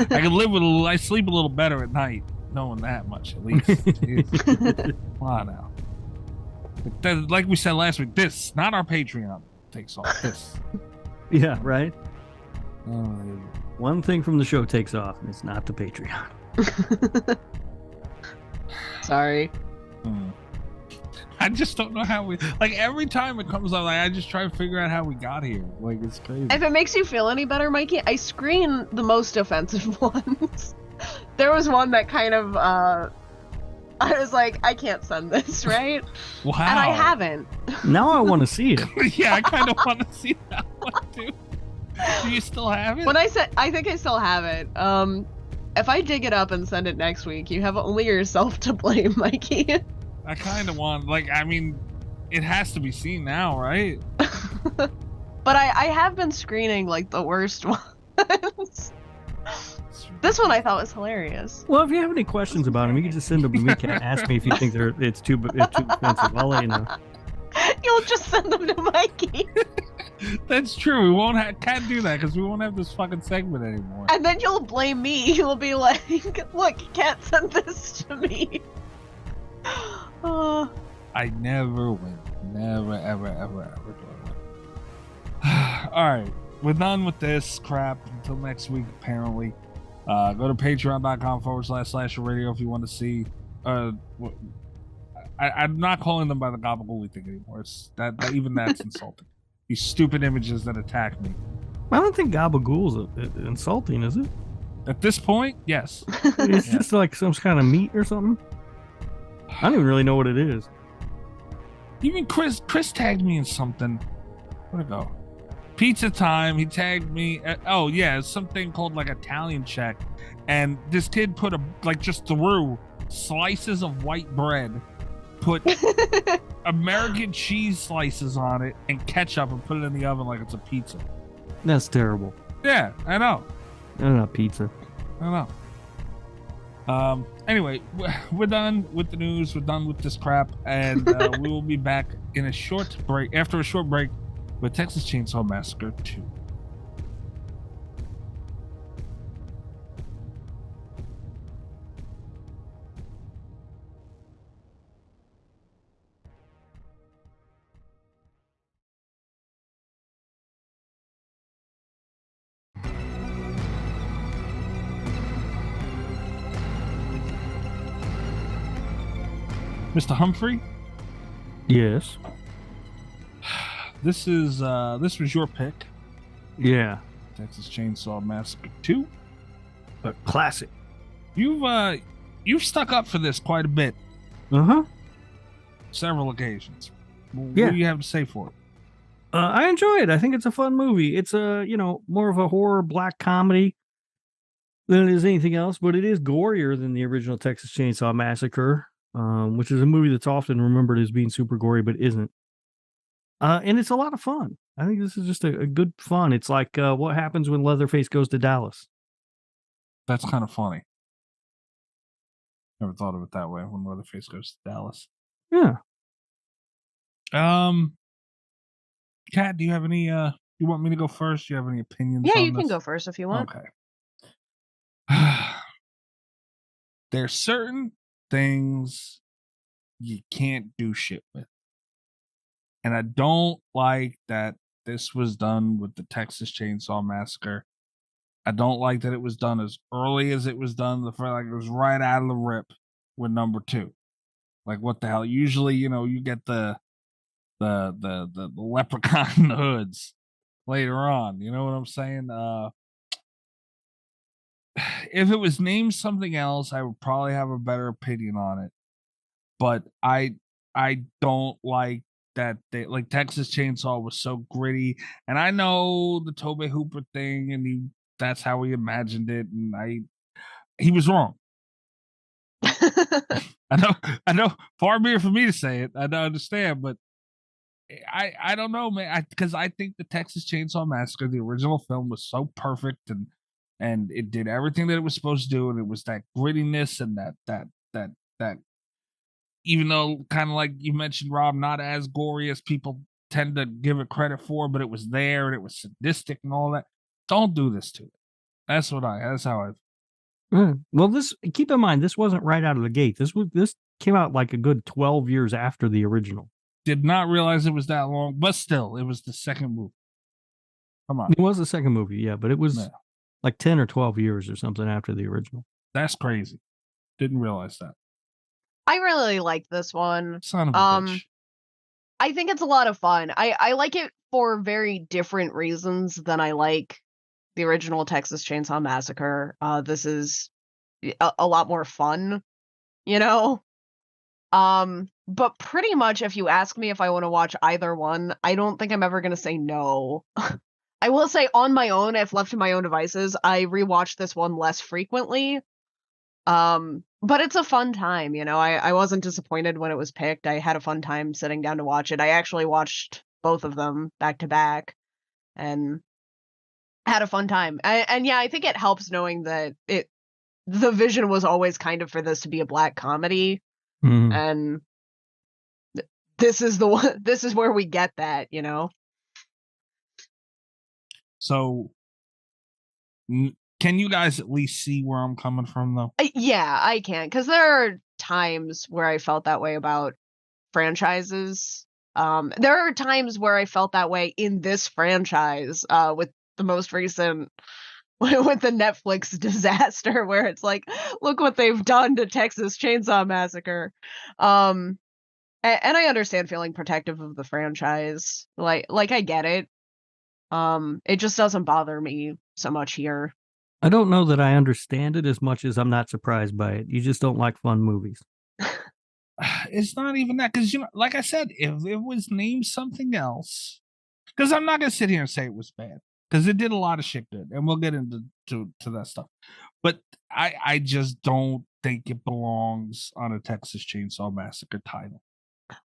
can live with I sleep a little better at night knowing that much at least. Come on now. Like we said last week, this, not our Patreon, takes off. This. Yeah, right? Oh, one thing from the show takes off, and it's not the Patreon. Sorry. I just don't know how we, like, every time it comes up, like, I just try to figure out how we got here. Like, it's crazy. If it makes you feel any better, Mikey, I screen the most offensive ones. There was one that kind of, I was like, I can't send this, right? Wow. And I haven't. Now I want to see it. Yeah, I kind of want to see that one, too. Do you still have it? I think I still have it. If I dig it up and send it next week, you have only yourself to blame, Mikey. I kind of want, like, I mean, it has to be seen now, right? But I have been screening, like, the worst ones. This one I thought was hilarious. Well, if you have any questions about him, you can just send them to me. Can't ask me if you think it's too expensive. I'll let you know. You'll just send them to Mikey. That's true. We can't do that because we won't have this fucking segment anymore. And then you'll blame me. You'll be like, look, you can't send this to me. I never win. Never, ever, ever, ever do I win. All right. We're done with this crap until next week, apparently. Go to patreon.com/slasher radio if you want to see. I'm not calling them by the Gabagool thing anymore. It's even that's insulting. These stupid images that attack me. I don't think Gabagool's insulting, is it? At this point, yes. It's just like some kind of meat or something. I don't even really know what it is. Even Chris tagged me in something. Where'd it go? Pizza time. He tagged me. It's something called like Italian check, and this kid put just threw slices of white bread, put American cheese slices on it and ketchup, and put it in the oven like it's a pizza. That's terrible. Yeah, I know. That's not pizza. I know. Anyway, we're done with the news. We're done with this crap, and we will be back in a short break. After a short break, with Texas Chainsaw Massacre 2. Mr. Humphrey? Yes. This was your pick. Yeah. Texas Chainsaw Massacre 2. A classic. You've stuck up for this quite a bit. Uh-huh. Several occasions. What Yeah. do you have to say for it? I enjoy it. I think it's a fun movie. It's more of a horror black comedy than it is anything else, but it is gorier than the original Texas Chainsaw Massacre, which is a movie that's often remembered as being super gory, but isn't. And it's a lot of fun. I think this is just a good fun. It's like what happens when Leatherface goes to Dallas. That's kind of funny. Never thought of it that way. When Leatherface goes to Dallas. Yeah. Kat, do you have any? You want me to go first? Do you have any opinions? Yeah, on you can this? go first if you want. Okay. There's certain things you can't do shit with. And I don't like that this was done with the Texas Chainsaw Massacre. I don't like that it was done as early as it was done. It was right out of the rip with number 2. Like, what the hell? Usually, you get the leprechaun hoods later on. You know what I'm saying? If it was named something else, I would probably have a better opinion on it. But I don't like that Texas Chainsaw was so gritty, and I know the Tobe Hooper thing, and that's how he imagined it, and he was wrong. I know. Far be it for me to say it. I don't understand, but I don't know, man. Because I think the Texas Chainsaw Massacre, the original film, was so perfect, and it did everything that it was supposed to do, and it was that grittiness and that. Even though, kind of like you mentioned, Rob, not as gory as people tend to give it credit for, but it was there and it was sadistic and all that. Don't do this to it. That's how I. Well, keep in mind, this wasn't right out of the gate. This came out like a good 12 years after the original. Did not realize it was that long, but still, it was the second movie. Come on. It was the second movie, yeah, but it was like 10 or 12 years or something after the original. That's crazy. Didn't realize that. I really like this one. Son of a bitch. I think it's a lot of fun. I like it for very different reasons than I like the original Texas Chainsaw Massacre. This is a lot more fun, But pretty much if you ask me if I want to watch either one, I don't think I'm ever going to say no. I will say on my own, if left to my own devices, I rewatch this one less frequently. But it's a fun time, I wasn't disappointed when it was picked. I had a fun time sitting down to watch it. I actually watched both of them back to back, and had a fun time. And yeah, I think it helps knowing that the vision was always kind of for this to be a black comedy, Mhm. and this is the one. This is where we get that, you know. So, can you guys at least see where I'm coming from, though? Yeah, I can, because there are times where I felt that way about franchises. There are times where I felt that way in this franchise, with the most recent, with the Netflix disaster, where it's like, look what they've done to Texas Chainsaw Massacre. And I understand feeling protective of the franchise. Like I get it. It just doesn't bother me so much here. I don't know that I understand it as much as I'm not surprised by it. You just don't like fun movies. It's not even that, because like I said, if it was named something else, because I'm not gonna sit here and say it was bad, because it did a lot of shit good, and we'll get into to that stuff. But I just don't think it belongs on a Texas Chainsaw Massacre title.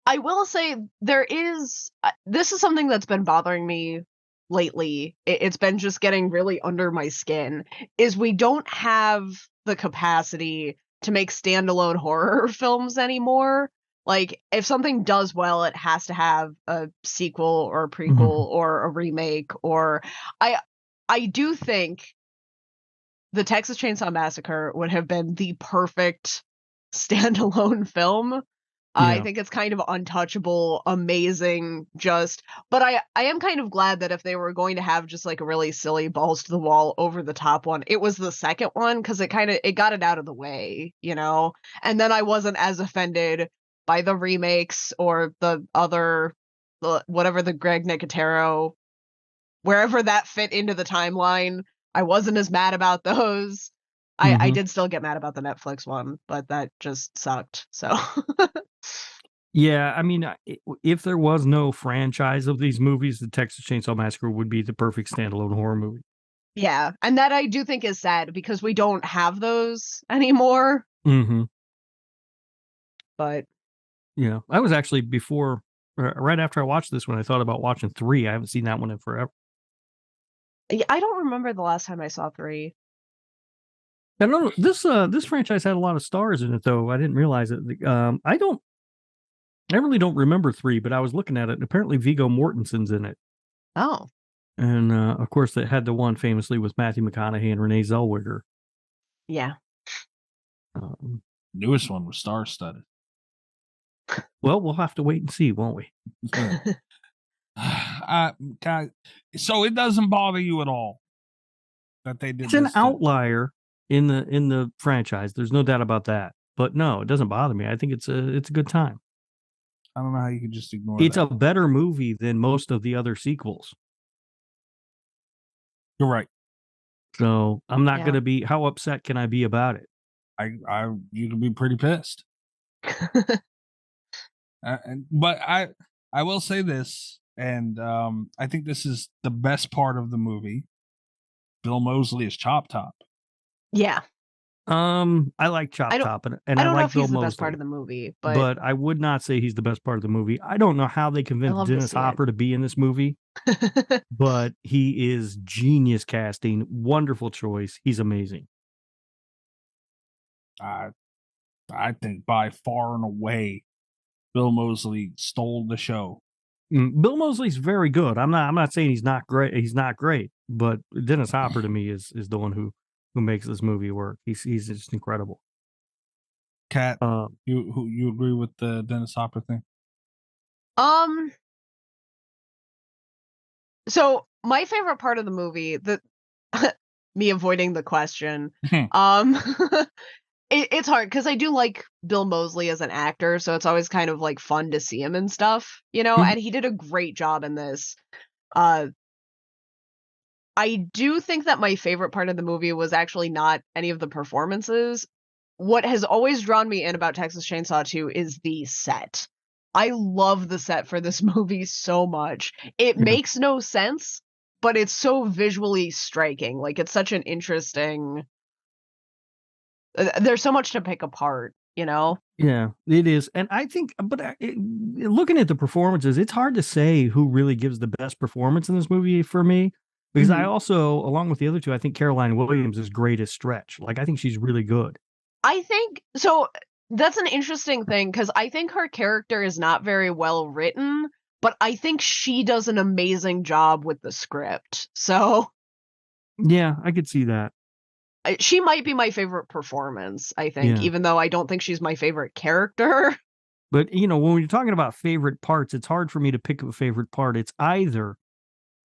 I will say there is this is something that's been bothering me lately. It's been just getting really under my skin, is we don't have the capacity to make standalone horror films anymore. Like, if something does well, it has to have a sequel or a prequel or a remake. Or I do think the Texas Chainsaw Massacre would have been the perfect standalone film. I think it's kind of untouchable, amazing, but I am kind of glad that if they were going to have just like a really silly balls to the wall over the top one, it was the second one, because it got it out of the way, you know? And then I wasn't as offended by the remakes or the other, whatever, the Greg Nicotero, wherever that fit into the timeline. I wasn't as mad about those. I did still get mad about the Netflix one, but that just sucked. So Yeah, I mean, if there was no franchise of these movies, the Texas Chainsaw Massacre would be the perfect standalone horror movie. yeah, and that I do think is sad, because we don't have those anymore. Mm-hmm. But yeah, I was actually right after I watched this one, I thought about watching 3. I haven't seen that one in forever. I don't remember the last time I saw 3. I don't know. This franchise had a lot of stars in it, though. I didn't realize it. I really don't remember 3, but I was looking at it, and apparently Viggo Mortensen's in it. Oh. And, of course, it had the one famously with Matthew McConaughey and Renee Zellweger. Yeah. Newest one was star-studded. Well, we'll have to wait and see, won't we? God, so it doesn't bother you at all that they did It's an this too? outlier in the franchise. There's no doubt about that. But no, it doesn't bother me. I think it's a good time. I don't know how you could just ignore It's that. a better movie than most of the other sequels. You're right. So I'm not going to be. How upset can I be about it? You can be pretty pissed. But I will say this, and I think this is the best part of the movie. Bill Moseley is Chop Top. Yeah. I like Chop Top, and I don't like know if Bill he's the Moseley, best part of the movie, but I would not say he's the best part of the movie. I don't know how they convinced Dennis Hopper to be in this movie, but he is genius casting, wonderful choice. He's amazing. I think by far and away, Bill Moseley stole the show. Bill Moseley's very good. I'm not saying he's not great. He's not great, but Dennis Hopper to me is the one who makes this movie work. He's just incredible. Kat, you agree with the Dennis Hopper thing? So my favorite part of the movie, me avoiding the question, it's hard because I do like Bill Moseley as an actor, so it's always kind of like fun to see him and stuff, you know. And he did a great job in this. I do think that my favorite part of the movie was actually not any of the performances. What has always drawn me in about Texas Chainsaw 2 is the set. I love the set for this movie so much. It makes no sense, but it's so visually striking. Like, it's such an interesting... There's so much to pick apart, you know? Yeah, it is. And I think, but looking at the performances, it's hard to say who really gives the best performance in this movie for me. Because I also, along with the other two, I think Caroline Williams is great as Stretch. Like, I think she's really good. I think so. That's an interesting thing because I think her character is not very well written, but I think she does an amazing job with the script. So Yeah, I could see that. she might be my favorite performance, I think, Yeah. even though I don't think she's my favorite character. But, you know, when you're talking about favorite parts, it's hard for me to pick a favorite part. It's either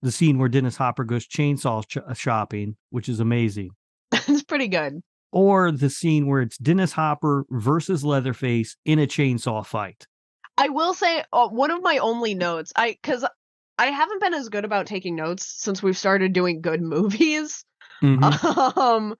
the scene where Dennis Hopper goes chainsaw shopping, which is amazing, It's pretty good. or the scene where it's Dennis Hopper versus Leatherface in a chainsaw fight. I will say one of my only notes, because I haven't been as good about taking notes since we've started doing good movies. Mhm.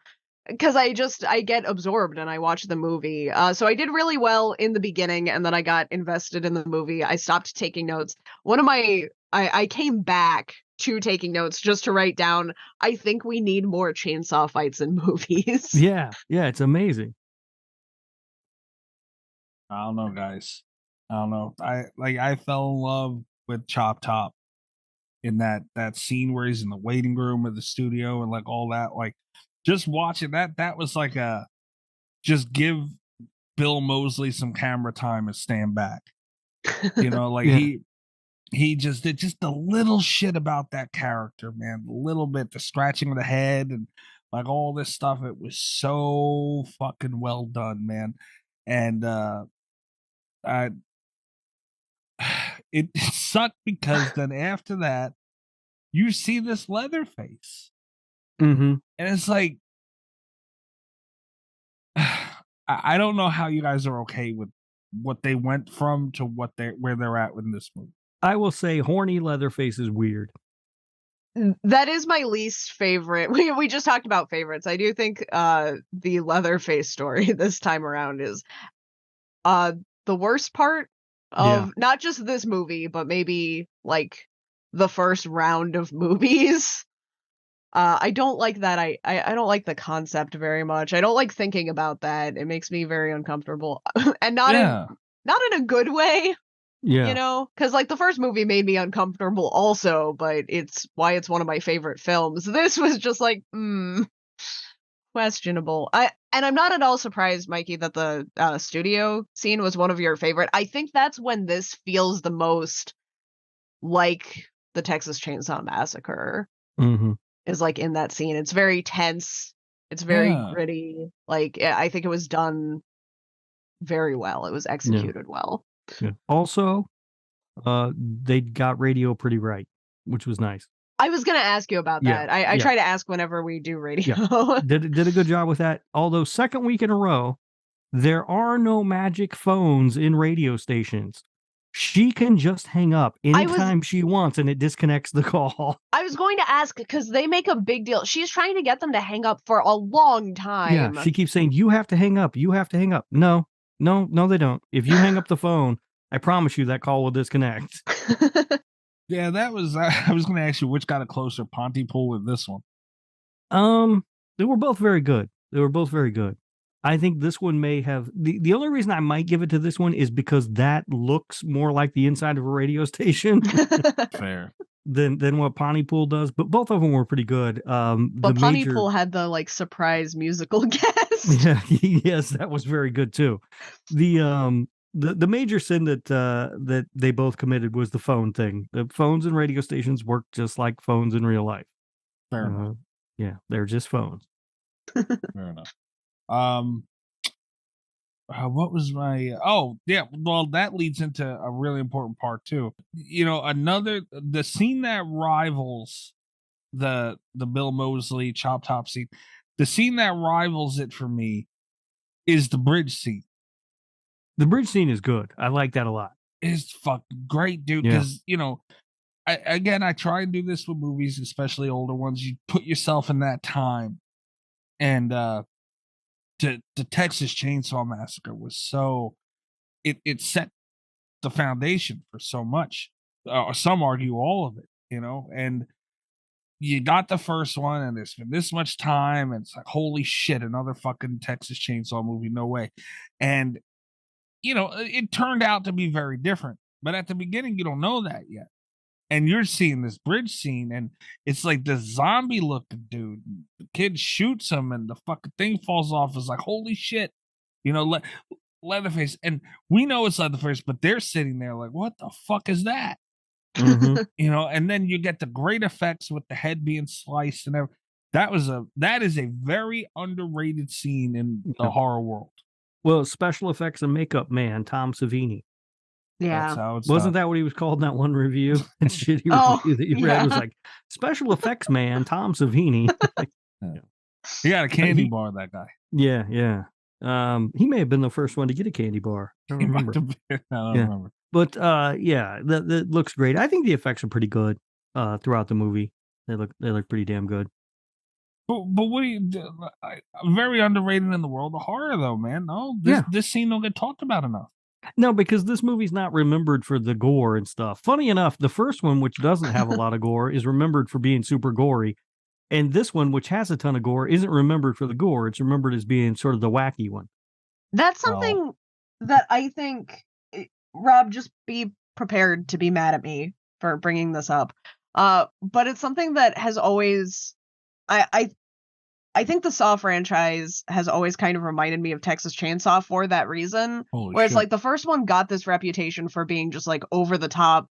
Because I get absorbed and I watch the movie. So I did really well in the beginning, and then I got invested in the movie. I stopped taking notes. I came back to taking notes just to write down, I think we need more chainsaw fights in movies. Yeah, it's amazing. I don't know, guys. I don't know. I fell in love with Chop Top in that scene where he's in the waiting room of the studio and like all that. Like just watching that was like just give Bill Moseley some camera time and stand back. You know, like Yeah. he just did just a little shit about that character, man. A little bit, the scratching of the head and like all this stuff. It was so fucking well done, man. And I it sucked because then after that, you see this Leatherface. Mm-hmm. And it's like I don't know how you guys are okay with what they went from to where they're at in this movie. I will say horny Leatherface is weird. That is my least favorite. We just talked about favorites. I do think the Leatherface story this time around is the worst part of not just this movie, but maybe like the first round of movies. I don't like that. I don't like the concept very much. I don't like thinking about that. It makes me very uncomfortable, and not in a good way. Yeah. You know, because like the first movie made me uncomfortable also, but it's why it's one of my favorite films. This was just like, questionable. I'm not at all surprised, Mikey, that the studio scene was one of your favorite. I think that's when this feels the most like the Texas Chainsaw Massacre. Mm-hmm. Is like in that scene. It's very tense. It's very gritty. Like I think it was done very well. It was executed well. Yeah. Also, they got radio pretty right, which was nice. I was gonna ask you about that. I try to ask whenever we do radio. Yeah. Did a good job with that. Although second week in a row, there are no magic phones in radio stations. She can just hang up anytime she wants and it disconnects the call. I was going to ask because they make a big deal. She's trying to get them to hang up for a long time. Yeah, she keeps saying, you have to hang up. You have to hang up. No, they don't. If you hang up the phone, I promise you that call will disconnect. Yeah, that was, I was going to ask you which got it closer, Pontypool or this one? They were both very good. I think this one may have the only reason I might give it to this one is because that looks more like the inside of a radio station. Fair. Than what Pontypool does, but both of them were pretty good. But Pontypool had the like surprise musical guest. Yeah, yes, that was very good too. The major sin that they both committed was the phone thing. The phones and radio stations work just like phones in real life. Fair enough. Yeah, they're just phones. Fair enough. What was my well, that leads into a really important part too. You know, the scene that rivals the Bill Moseley Chop Top scene, the scene that rivals it for me is the bridge scene. The bridge scene is good. I like that a lot. It's fucking great, dude. Because you know, I try and do this with movies, especially older ones. You put yourself in that time, and the Texas Chainsaw Massacre was so it set the foundation for so much. Some argue all of it, you know, and you got the first one and there's been this much time and it's like, holy shit, another fucking Texas Chainsaw movie. No way. And, you know, it turned out to be very different, but at the beginning, you don't know that yet. and you're seeing this bridge scene, and it's like this zombie looking dude. The kid shoots him, and the fucking thing falls off. It's like, holy shit, Leatherface. And we know it's Leatherface, but they're sitting there like, what the fuck is that? Mhm. And then you get the great effects with the head being sliced and everything. That is a very underrated scene in the horror world. Well, special effects and makeup man, Tom Savini. That's Yeah. how it's Wasn't done. that what he was called in that one review? That shitty Oh, review that you read was like, special effects man, Tom Savini. He got a candy He- bar, that guy. Yeah, yeah. He may have been the first one to get a candy bar. I don't He might remember. have been. I don't Yeah. remember. But yeah, that looks great. I think the effects are pretty good throughout the movie. They look pretty damn good. But what do you do? Very underrated in the world of horror, though, man. No, this scene don't get talked about enough. No, because this movie's not remembered for the gore and stuff. Funny enough, the first one, which doesn't have a lot of gore, is remembered for being super gory. And this one, which has a ton of gore, isn't remembered for the gore. It's remembered as being sort of the wacky one. That's something that I think, Rob, just be prepared to be mad at me for bringing this up. But it's something that has always, I think the Saw franchise has always kind of reminded me of Texas Chainsaw for that reason. Holy Whereas shit. like the first one got this reputation for being just like over the top.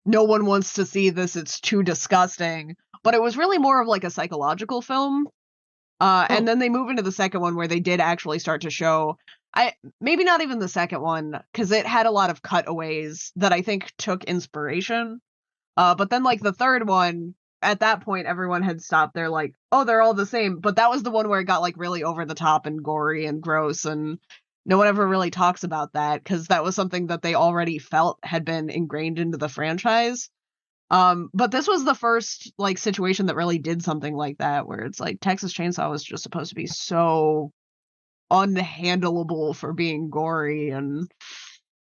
No one wants to see this. It's too disgusting. But it was really more of like a psychological film. And then they move into the second one where they did actually start to show, maybe not even the second one, because it had a lot of cutaways that I think took inspiration. But then like the third one, at that point, everyone had stopped. They're like, oh, they're all the same. But that was the one where it got like really over the top and gory and gross. And no one ever really talks about that because that was something that they already felt had been ingrained into the franchise. But this was the first like situation that really did something like that, where it's like Texas Chainsaw was just supposed to be so unhandleable for being gory. And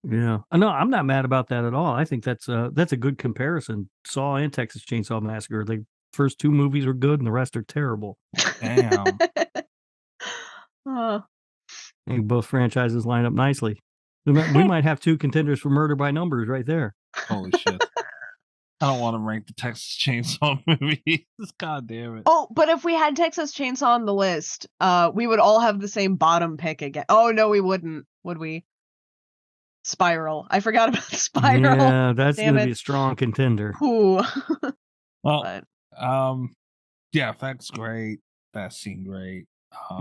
Yeah. No, I'm not mad about that at all. I think that's a good comparison. Saw and Texas Chainsaw Massacre. The first two movies were good and the rest are terrible. Damn. I think both franchises line up nicely. We might have two contenders for Murder by Numbers right there. Holy shit. I don't want to rank the Texas Chainsaw movies. God damn it. Oh, but if we had Texas Chainsaw on the list, we would all have the same bottom pick again. Oh no, we wouldn't, would we? Spiral. I forgot about Spiral. Yeah, that's Damn going to it. be a strong contender. Ooh. Well, But yeah, that's great. That scene great.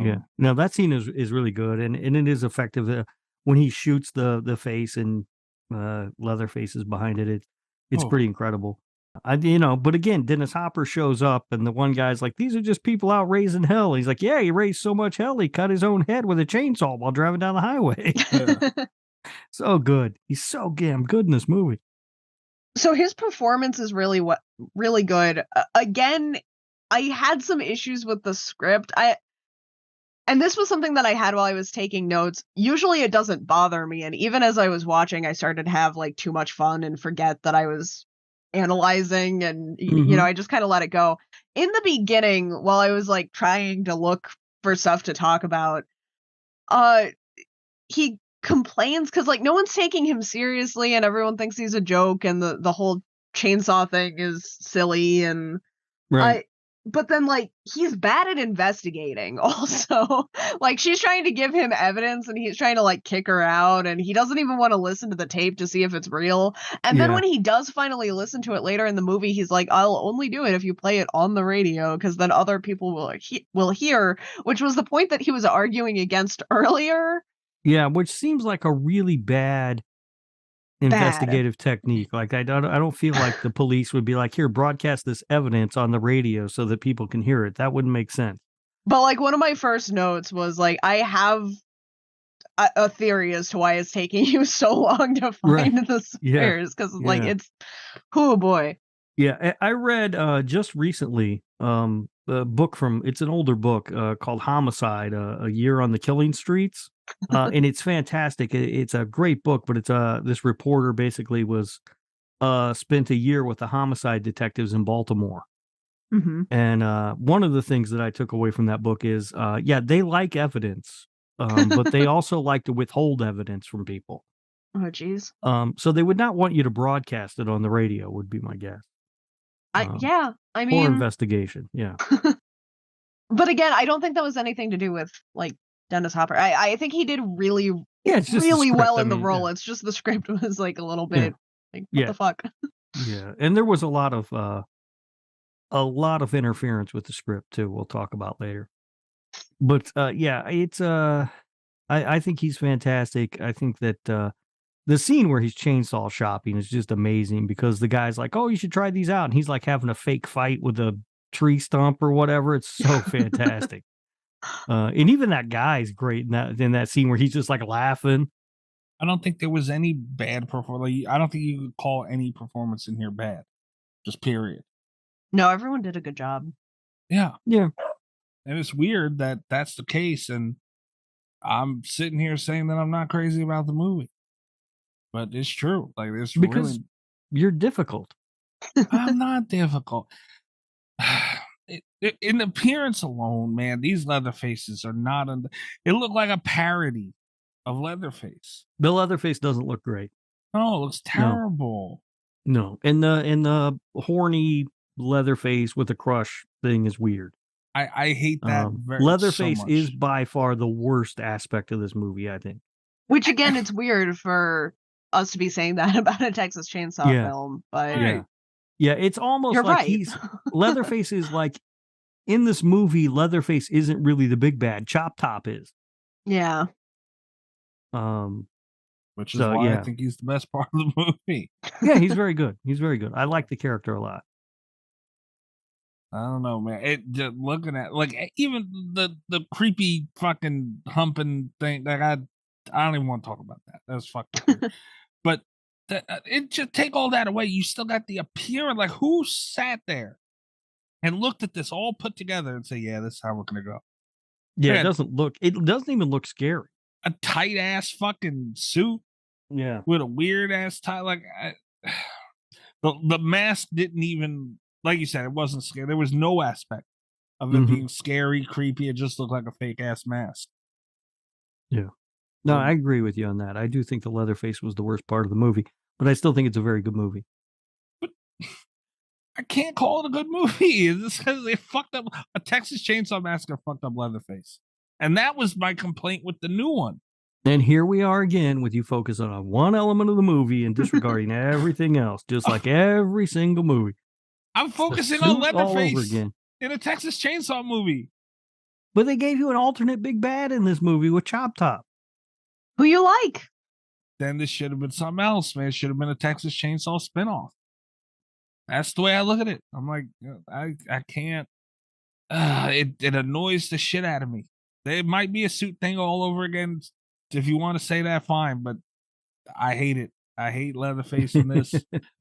Yeah. No, that scene is really good and it is effective. When he shoots the face and Leatherface is behind it, it's Oh. pretty incredible. But again, Dennis Hopper shows up and the one guy's like, these are just people out raising hell. He's like, yeah, he raised so much hell, he cut his own head with a chainsaw while driving down the highway. Yeah. So good. He's so damn good in this movie. So his performance is really good. Again, I had some issues with the script. And this was something that I had while I was taking notes. Usually it doesn't bother me, and even as I was watching, I started to have like too much fun and forget that I was analyzing, and I just kind of let it go. In the beginning, while I was like trying to look for stuff to talk about, he complains because like no one's taking him seriously and everyone thinks he's a joke, and the whole chainsaw thing is silly, and Right. but then like he's bad at investigating also. Like she's trying to give him evidence and he's trying to like kick her out, and he doesn't even want to listen to the tape to see if it's real. And then Yeah. when he does finally listen to it later in the movie, he's like, I'll only do it if you play it on the radio because then other people will hear, which was the point that he was arguing against earlier. Yeah, which seems like a really bad investigative technique. Like I don't feel like the police would be like, here, broadcast this evidence on the radio so that people can hear it. That wouldn't make sense. But like one of my first notes was like, I have a theory as to why it's taking you so long to find the squares, because like it's, oh boy. Yeah, I read just recently a book it's an older book called Homicide, A Year on the Killing Streets. And it's fantastic. It's a great book, but it's this reporter basically was spent a year with the homicide detectives in Baltimore. Mm-hmm. And one of the things that I took away from that book is, they like evidence, but they also like to withhold evidence from people. Oh, geez. So they would not want you to broadcast it on the radio, would be my guess. I or mean, investigation. Yeah. but again, I don't think that was anything to do with like Dennis Hopper. I think he did really, Yeah, it's just the really script, well I in the mean, role. yeah. It's just the script was like a little bit like, what Yeah. the fuck? Yeah. And there was a lot of interference with the script too. We'll talk about later. But yeah, it's I think he's fantastic. I think that the scene where he's chainsaw shopping is just amazing because the guy's like, "Oh, you should try these out," and he's like having a fake fight with a tree stump or whatever. It's so fantastic. And even that guy's great in that scene where he's just like laughing. I don't think there was any bad performance. Like, I don't think you could call any performance in here bad. Just period. No, everyone did a good job. Yeah. Yeah. And it's weird that that's the case. And I'm sitting here saying that I'm not crazy about the movie. But it's true. Like, it's Because really. you're difficult. I'm not difficult. In appearance alone, man, these Leatherfaces are not. It looked like a parody of Leatherface. The Leatherface doesn't look great. Oh, it looks terrible. No. And the horny Leatherface with the crush thing is weird. I hate that. Leatherface so is by far the worst aspect of this movie, I think. Which again, it's weird for us to be saying that about a Texas Chainsaw film, but yeah, it's almost you're like right. Leatherface is like in this movie. Leatherface isn't really the big bad. Chop Top is. Yeah. Which is why I think he's the best part of the movie. Yeah, he's very good. He's very good. I like the character a lot. I don't know, man. It just looking at like even the creepy fucking humping thing. Like I don't even want to talk about that. That's fucking weird. But it just take all that away. You still got the appearance. Like who sat there and looked at this all put together and say, "Yeah, this is how we're gonna go." Yeah, it doesn't even look scary. A tight ass fucking suit. Yeah, with a weird ass tie. Like the mask didn't even. Like you said, it wasn't scary. There was no aspect of it being scary, creepy. It just looked like a fake ass mask. Yeah. No, I agree with you on that. I do think the Leatherface was the worst part of the movie, but I still think it's a very good movie. But I can't call it a good movie. It's because they fucked up a Texas Chainsaw Massacre fucked up Leatherface. And that was my complaint with the new one. And here we are again with you focusing on one element of the movie and disregarding everything else, just like every single movie. I'm focusing on Leatherface again in a Texas Chainsaw movie. But they gave you an alternate big bad in this movie with Chop Top. Who you like? Then this should have been something else, man. It should have been a Texas Chainsaw spinoff. That's the way I look at it. I'm like, I can't. It annoys the shit out of me. There might be a suit thing all over again. If you want to say that, fine. But I hate it. I hate Leatherface in this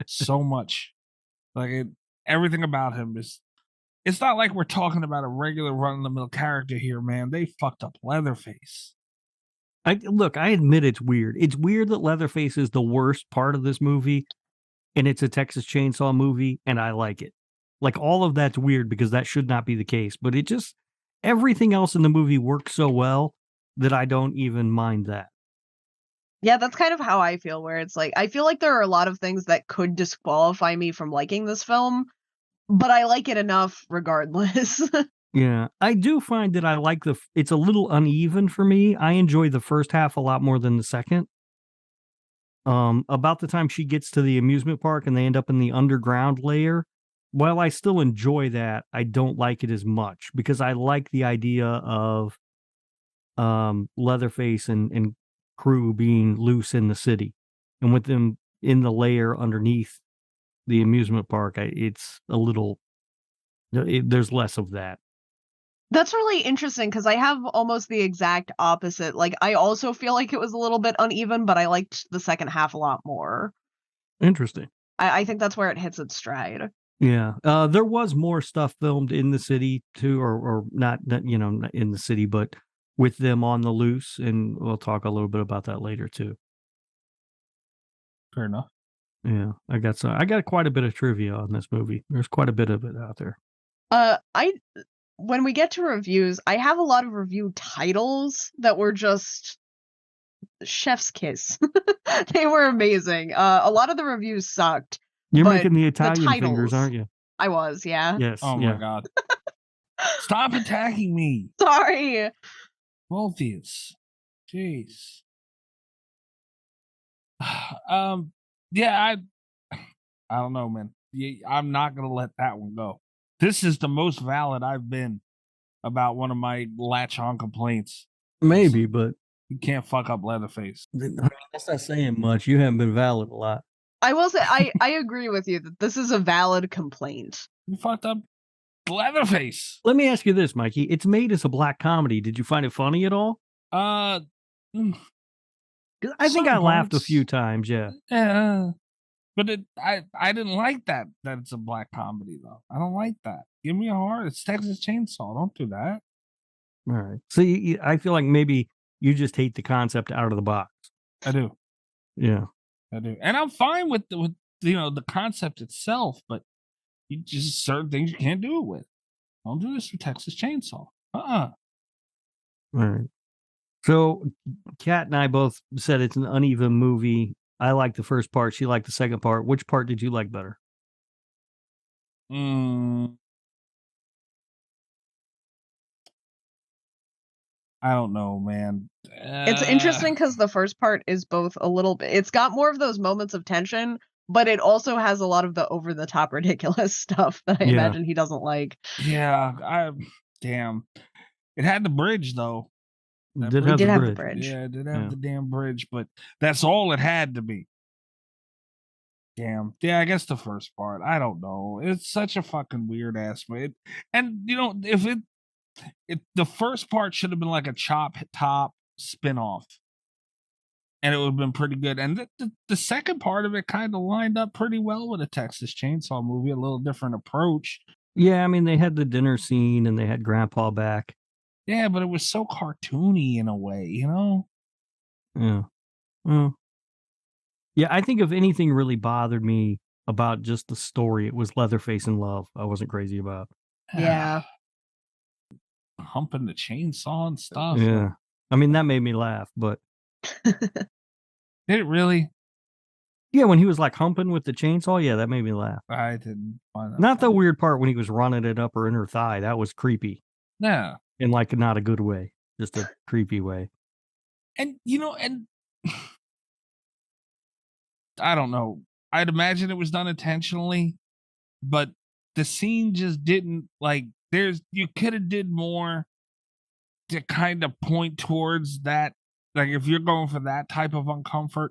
so much. Like everything about him is. It's not like we're talking about a regular run-of-the-mill character here, man. They fucked up Leatherface. I admit it's weird. It's weird that Leatherface is the worst part of this movie, and it's a Texas Chainsaw movie, and I like it. Like, all of that's weird because that should not be the case, but it just, everything else in the movie works so well that I don't even mind that. Yeah, that's kind of how I feel, where it's like, I feel like there are a lot of things that could disqualify me from liking this film, but I like it enough regardless. Yeah, I do find that I like it's a little uneven for me. I enjoy the first half a lot more than the second. About the time she gets to the amusement park and they end up in the underground layer, while I still enjoy that, I don't like it as much because I like the idea of Leatherface and crew being loose in the city, and with them in the layer underneath the amusement park, it's a little. There's less of that. That's really interesting because I have almost the exact opposite. Like, I also feel like it was a little bit uneven, but I liked the second half a lot more. Interesting. I think that's where it hits its stride. Yeah. There was more stuff filmed in the city too, or not, not in the city, but with them on the loose. And we'll talk a little bit about that later too. Fair enough. Yeah. I got quite a bit of trivia on this movie. There's quite a bit of it out there. When we get to reviews, I have a lot of review titles that were just chef's kiss. They were amazing. A lot of the reviews sucked. You're but making the Italian titles, fingers, aren't you? I was, yeah. Yes. Oh my god. Stop attacking me. Sorry. Both of yous. Jeez. Yeah, I don't know, man. I'm not gonna let that one go. This is the most valid I've been about one of my latch-on complaints. Maybe, but You can't fuck up Leatherface. that's not saying much. You haven't been valid a lot. I will say I agree with you that this is a valid complaint. You fucked up Leatherface. Let me ask you this, Mikey. It's made as a black comedy. Did you find it funny at all? Mm, 'Cause I think some I laughed a parts. few times. Yeah. Yeah. But I didn't like that it's a black comedy though. I don't like that. Give me a heart. It's Texas Chainsaw. Don't do that. All right. So I feel like maybe you just hate the concept out of the box. I do. Yeah. I do. And I'm fine with the concept itself, but you just certain things you can't do it with. Don't do this with Texas Chainsaw. All right. So Kat and I both said it's an uneven movie. I liked the first part. She liked the second part. Which part did you like better? I don't know, man. It's interesting because the first part is both a little bit. It's got more of those moments of tension, but it also has a lot of the over the top ridiculous stuff that I imagine he doesn't like. Yeah, damn. It had the bridge though. It did have the bridge. bridge. Yeah, it did have the damn bridge, but that's all it had to be. Damn. Yeah, I guess the first part. I don't know. It's such a fucking weird ass way. And if the first part should have been like a Chop Top spinoff, and it would have been pretty good. And the second part of it kind of lined up pretty well with a Texas Chainsaw movie, a little different approach. Yeah, I mean they had the dinner scene and they had Grandpa back. Yeah, but it was so cartoony in a way, Yeah. Well, yeah, I think if anything really bothered me about just the story, it was Leatherface in love. I wasn't crazy about. Yeah. Humping the chainsaw and stuff. Yeah. I mean, that made me laugh, but did it really? Yeah, when he was like humping with the chainsaw, yeah, that made me laugh. I didn't find that. Not the weird part when he was running it up her in her thigh. That was creepy. Yeah. In like not a good way, just a creepy way. And I don't know. I'd imagine it was done intentionally, but the scene just didn't you could have did more to kind of point towards that. Like if you're going for that type of uncomfort,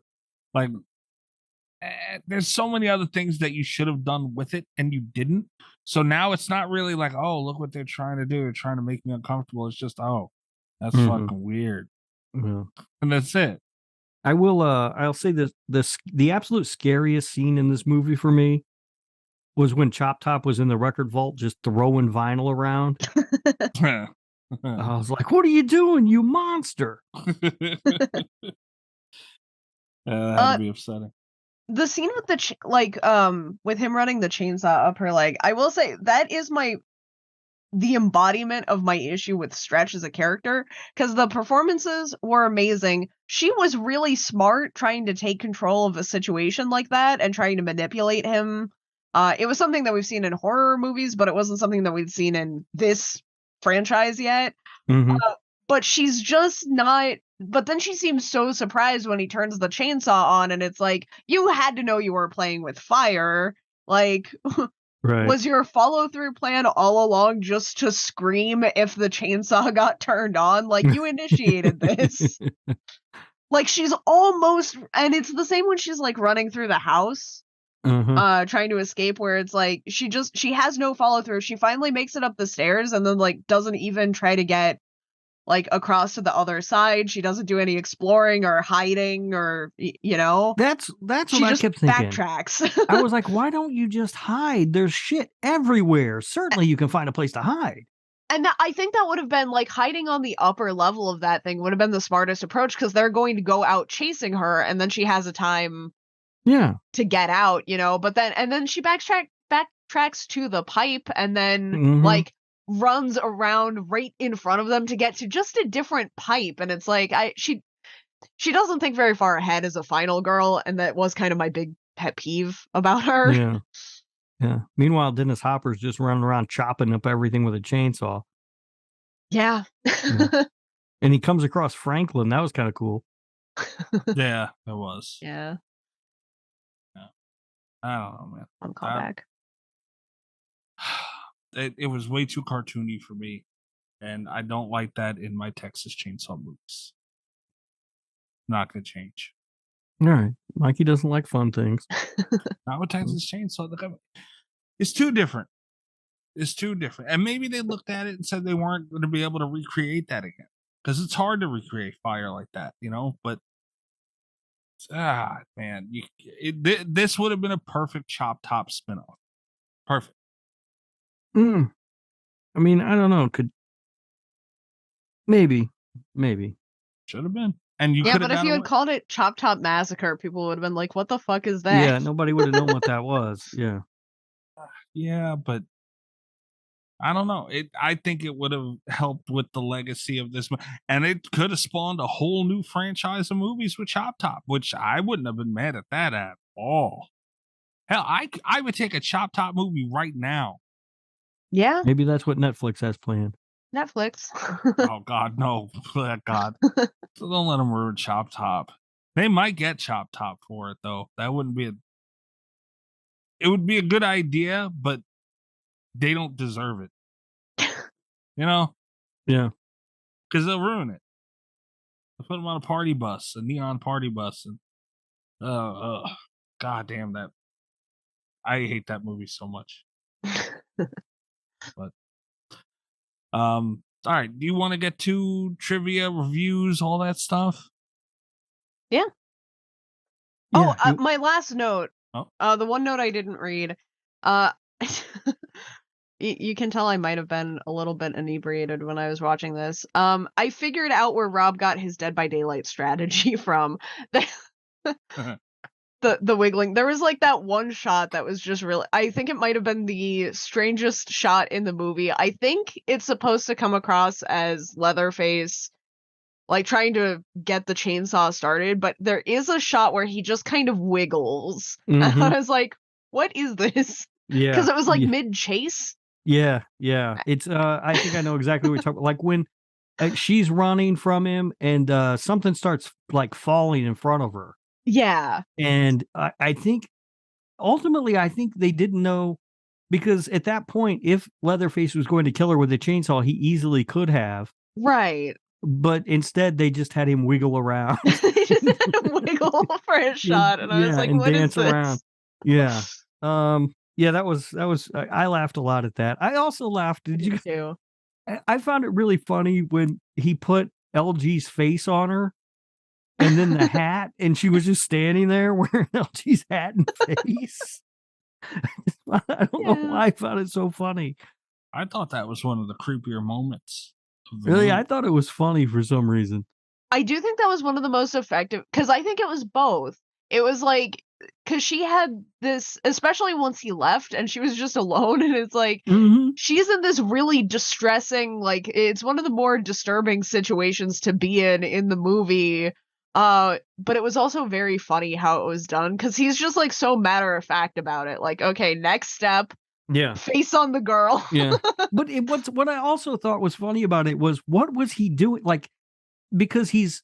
there's so many other things that you should have done with it and you didn't. So now it's not really like, oh, look what they're trying to do. They're trying to make me uncomfortable. It's just, oh, that's fucking weird. Yeah. And that's it. I'll say this, the absolute scariest scene in this movie for me was when Chop Top was in the record vault just throwing vinyl around. I was like, what are you doing, you monster? That had to be upsetting. The scene with with him running the chainsaw up her leg, I will say that is the embodiment of my issue with Stretch as a character, because the performances were amazing. She was really smart trying to take control of a situation like that and trying to manipulate him. It was something that we've seen in horror movies, but it wasn't something that we'd seen in this franchise yet. Mm-hmm. But she's just not. But then she seems so surprised when he turns the chainsaw on, and it's like, you had to know you were playing with fire. Like, right. Was your follow-through plan all along just to scream if the chainsaw got turned on? Like, you initiated this. Like, she's almost, and it's the same when she's like running through the house, trying to escape, where it's like she has no follow-through. She finally makes it up the stairs and then like doesn't even try to get like across to the other side. She doesn't do any exploring or hiding or That's what I kept thinking. Backtracks. I was like, why don't you just hide? There's shit everywhere. Certainly you can find a place to hide. And I think that would have been like hiding on the upper level of that thing would have been the smartest approach, because they're going to go out chasing her and then she has a time to get out, but then she backtracks to the pipe and then like runs around right in front of them to get to just a different pipe. And it's like she doesn't think very far ahead as a final girl, and that was kind of my big pet peeve about her. Yeah. Meanwhile, Dennis Hopper's just running around chopping up everything with a chainsaw. Yeah. And he comes across Franklin. That was kind of cool. Yeah, it was. Yeah. I don't know, man. One callback. It was way too cartoony for me, and I don't like that in my Texas Chainsaw movies. Not gonna change. All right. Mikey doesn't like fun things. Not with Texas Chainsaw. It's too different. It's too different. And maybe they looked at it and said they weren't going to be able to recreate that again. Because it's hard to recreate fire like that, you know? But, man, this would have been a perfect Chop Top spinoff. Perfect. I mean, I don't know. Maybe. Should have been. And you Yeah, could but have if you had called it Chop Top Massacre, people would have been like, what the fuck is that? Yeah, nobody would have known what that was. Yeah. Yeah, but I don't know. I think it would have helped with the legacy of this, and it could have spawned a whole new franchise of movies with Chop Top, which I wouldn't have been mad at that at all. Hell, I would take a Chop Top movie right now. Yeah. Maybe that's what Netflix has planned. Netflix. Oh God, no! God, so don't let them ruin Chop Top. They might get Chop Top for it though. That wouldn't be it would be a good idea, but they don't deserve it. You know? Yeah. Because they'll ruin it. They'll put them on a party bus, a neon party bus, and God damn that. I hate that movie so much. But all right. Do you want to get to trivia, reviews, all that stuff? Yeah. Yeah, My last note. Oh. The one note I didn't read. You can tell I might have been a little bit inebriated when I was watching this. I figured out where Rob got his Dead by Daylight strategy from. The wiggling. There was like that one shot that was just really. I think it might have been the strangest shot in the movie. I think it's supposed to come across as Leatherface, like trying to get the chainsaw started, but there is a shot where he just kind of wiggles. And I was like, what is this? Yeah. Because it was like mid-chase. Yeah. It's I think I know exactly what you're talking about. Like when she's running from him and something starts like falling in front of her. Yeah. And I think ultimately they didn't know, because at that point, if Leatherface was going to kill her with a chainsaw, he easily could have. Right. But instead, they just had him wiggle around. They just had him wiggle for a shot, and I was like, "What is this?" Around. Yeah. Yeah. That was. I laughed a lot at that. I also laughed. Did you? Too. I found it really funny when he put LG's face on her, and then the hat, and she was just standing there wearing LG's hat and face. I don't know why I found it so funny. I thought that was one of the creepier moments. Really, I thought it was funny for some reason. I do think that was one of the most effective, because I think it was both. It was like, because she had this, especially once he left and she was just alone, and it's like, she's in this really distressing, like, it's one of the more disturbing situations to be in the movie. But it was also very funny how it was done, because he's just like so matter of fact about it. Like, okay, next step. Yeah. Face on the girl. Yeah. But what I also thought was funny about it was, what was he doing? Like, because he's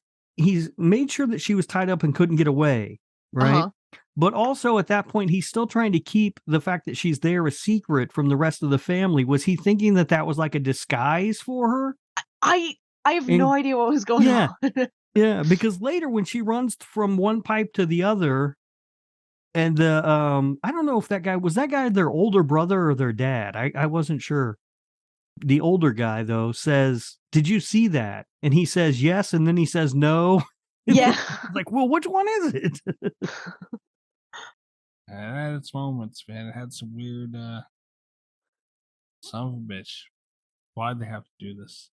made sure that she was tied up and couldn't get away, right? But also at that point, he's still trying to keep the fact that she's there a secret from the rest of the family. Was he thinking that was like a disguise for her? I have no idea what was going on. Yeah, because later when she runs from one pipe to the other, and the I don't know if that guy their older brother or their dad. I wasn't sure. The older guy though says, "Did you see that?" And he says yes, and then he says no. Yeah. Like, well, which one is it? It had its moments, man. It had some weird son of a bitch. Why'd they have to do this?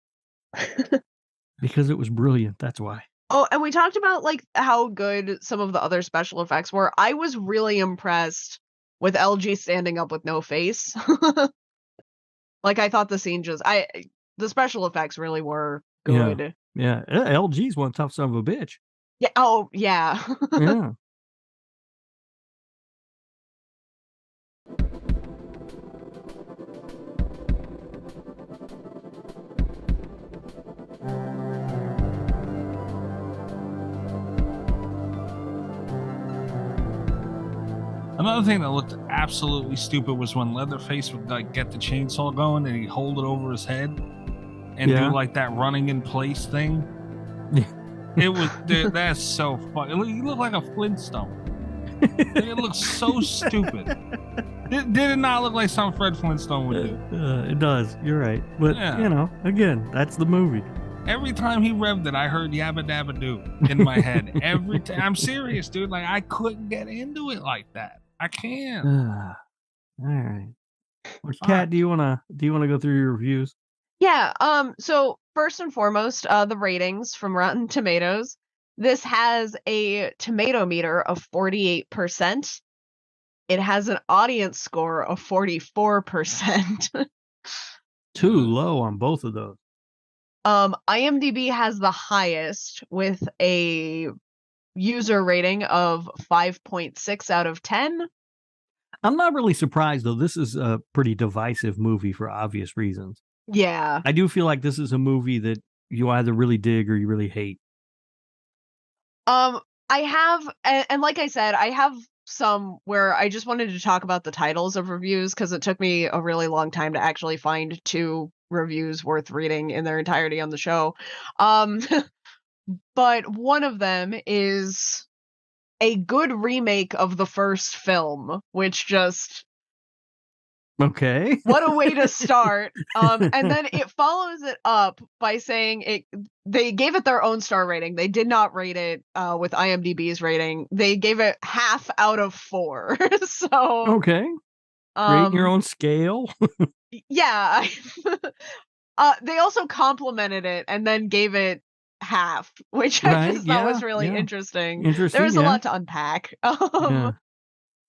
Because it was brilliant. That's why. Oh, and we talked about like how good some of the other special effects were. I was really impressed with LG standing up with no face. Like, I thought the scene the special effects really were good. Yeah. LG's one tough son of a bitch. Yeah. Oh, yeah. Yeah. Another thing that looked absolutely stupid was when Leatherface would like get the chainsaw going and he'd hold it over his head and do like that running in place thing. It was that's so funny. He looked like a Flintstone. It looked so stupid. It did not look like something Fred Flintstone would do. It does. You're right. But again, that's the movie. Every time he revved it, I heard Yabba Dabba Doo in my head. Every time. I'm serious, dude. Like I couldn't get into it like that. I can't. All right. Well, Kat, do you wanna go through your reviews? Yeah. So first and foremost, the ratings from Rotten Tomatoes. This has a tomato meter of 48%. It has an audience score of 44%. Too low on both of those. IMDb has the highest with a user rating of 5.6 out of 10. I'm not really surprised though. This is a pretty divisive movie for obvious reasons. Yeah. I do feel like this is a movie that you either really dig or you really hate. I have, and like I said, I have some where I just wanted to talk about the titles of reviews because it took me a really long time to actually find 2 reviews worth reading in their entirety on the show. But one of them is a good remake of the first film, which just... Okay. What a way to start. And then it follows it up by saying they gave it their own star rating. They did not rate it with IMDb's rating. They gave it half out of 4. So okay. Create your own scale. Yeah. They also complimented it and then gave it half, which I just thought was really interesting. There was a lot to unpack.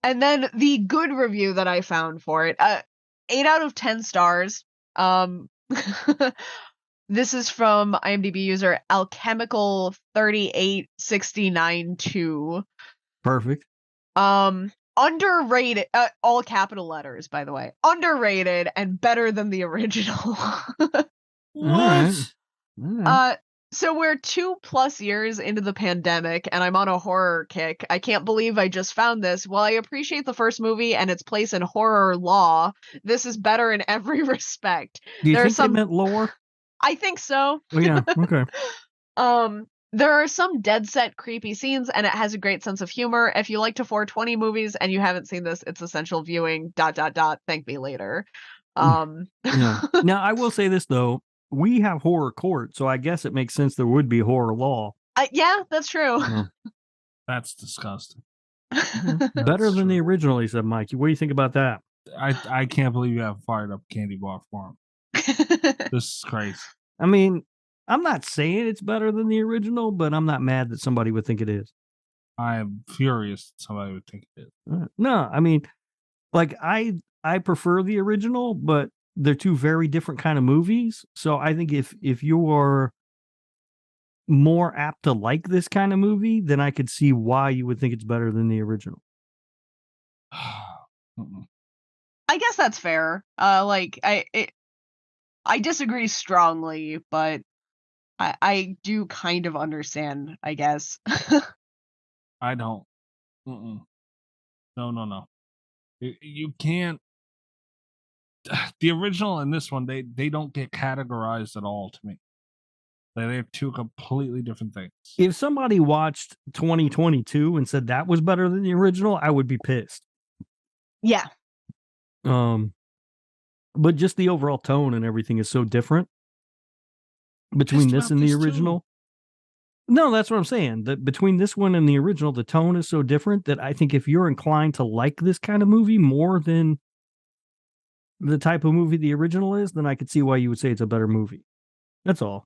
And then the good review that I found for it, 8 out of 10 stars. This is from IMDb user Alchemical 38692. Perfect. Underrated, all capital letters, by the way. Underrated and better than the original. What? So we're 2+ years into the pandemic and I'm on a horror kick. I can't believe I just found this. While I appreciate the first movie and its place in horror law, this is better in every respect. Do you think they meant lore? I think so. Oh, yeah, okay. There are some dead set creepy scenes and it has a great sense of humor. If you like to 420 movies and you haven't seen this, it's essential viewing, ... Thank me later. Now, I will say this though. We have horror court, so I guess it makes sense there would be horror law. Yeah, that's true. That's disgusting. Better than the original, he said, Mike. What do you think about that? I can't believe you have fired up candy bar for him. This is crazy. I mean, I'm not saying it's better than the original, but I'm not mad that somebody would think it is. I am furious that somebody would think it is. No, I mean, like I prefer the original, but they're 2 very different kind of movies. So I think if you are more apt to like this kind of movie, then I could see why you would think it's better than the original. I guess that's fair. I disagree strongly, but I do kind of understand, I guess. I don't. No. You can't. The original and this one, they don't get categorized at all to me. They're 2 completely different things. If somebody watched 2022 and said that was better than the original, I would be pissed. Yeah. But just the overall tone and everything is so different between this and the original. No, that's what I'm saying. That between this one and the original, the tone is so different that I think if you're inclined to like this kind of movie more than the type of movie the original is, then I could see why you would say it's a better movie. That's all.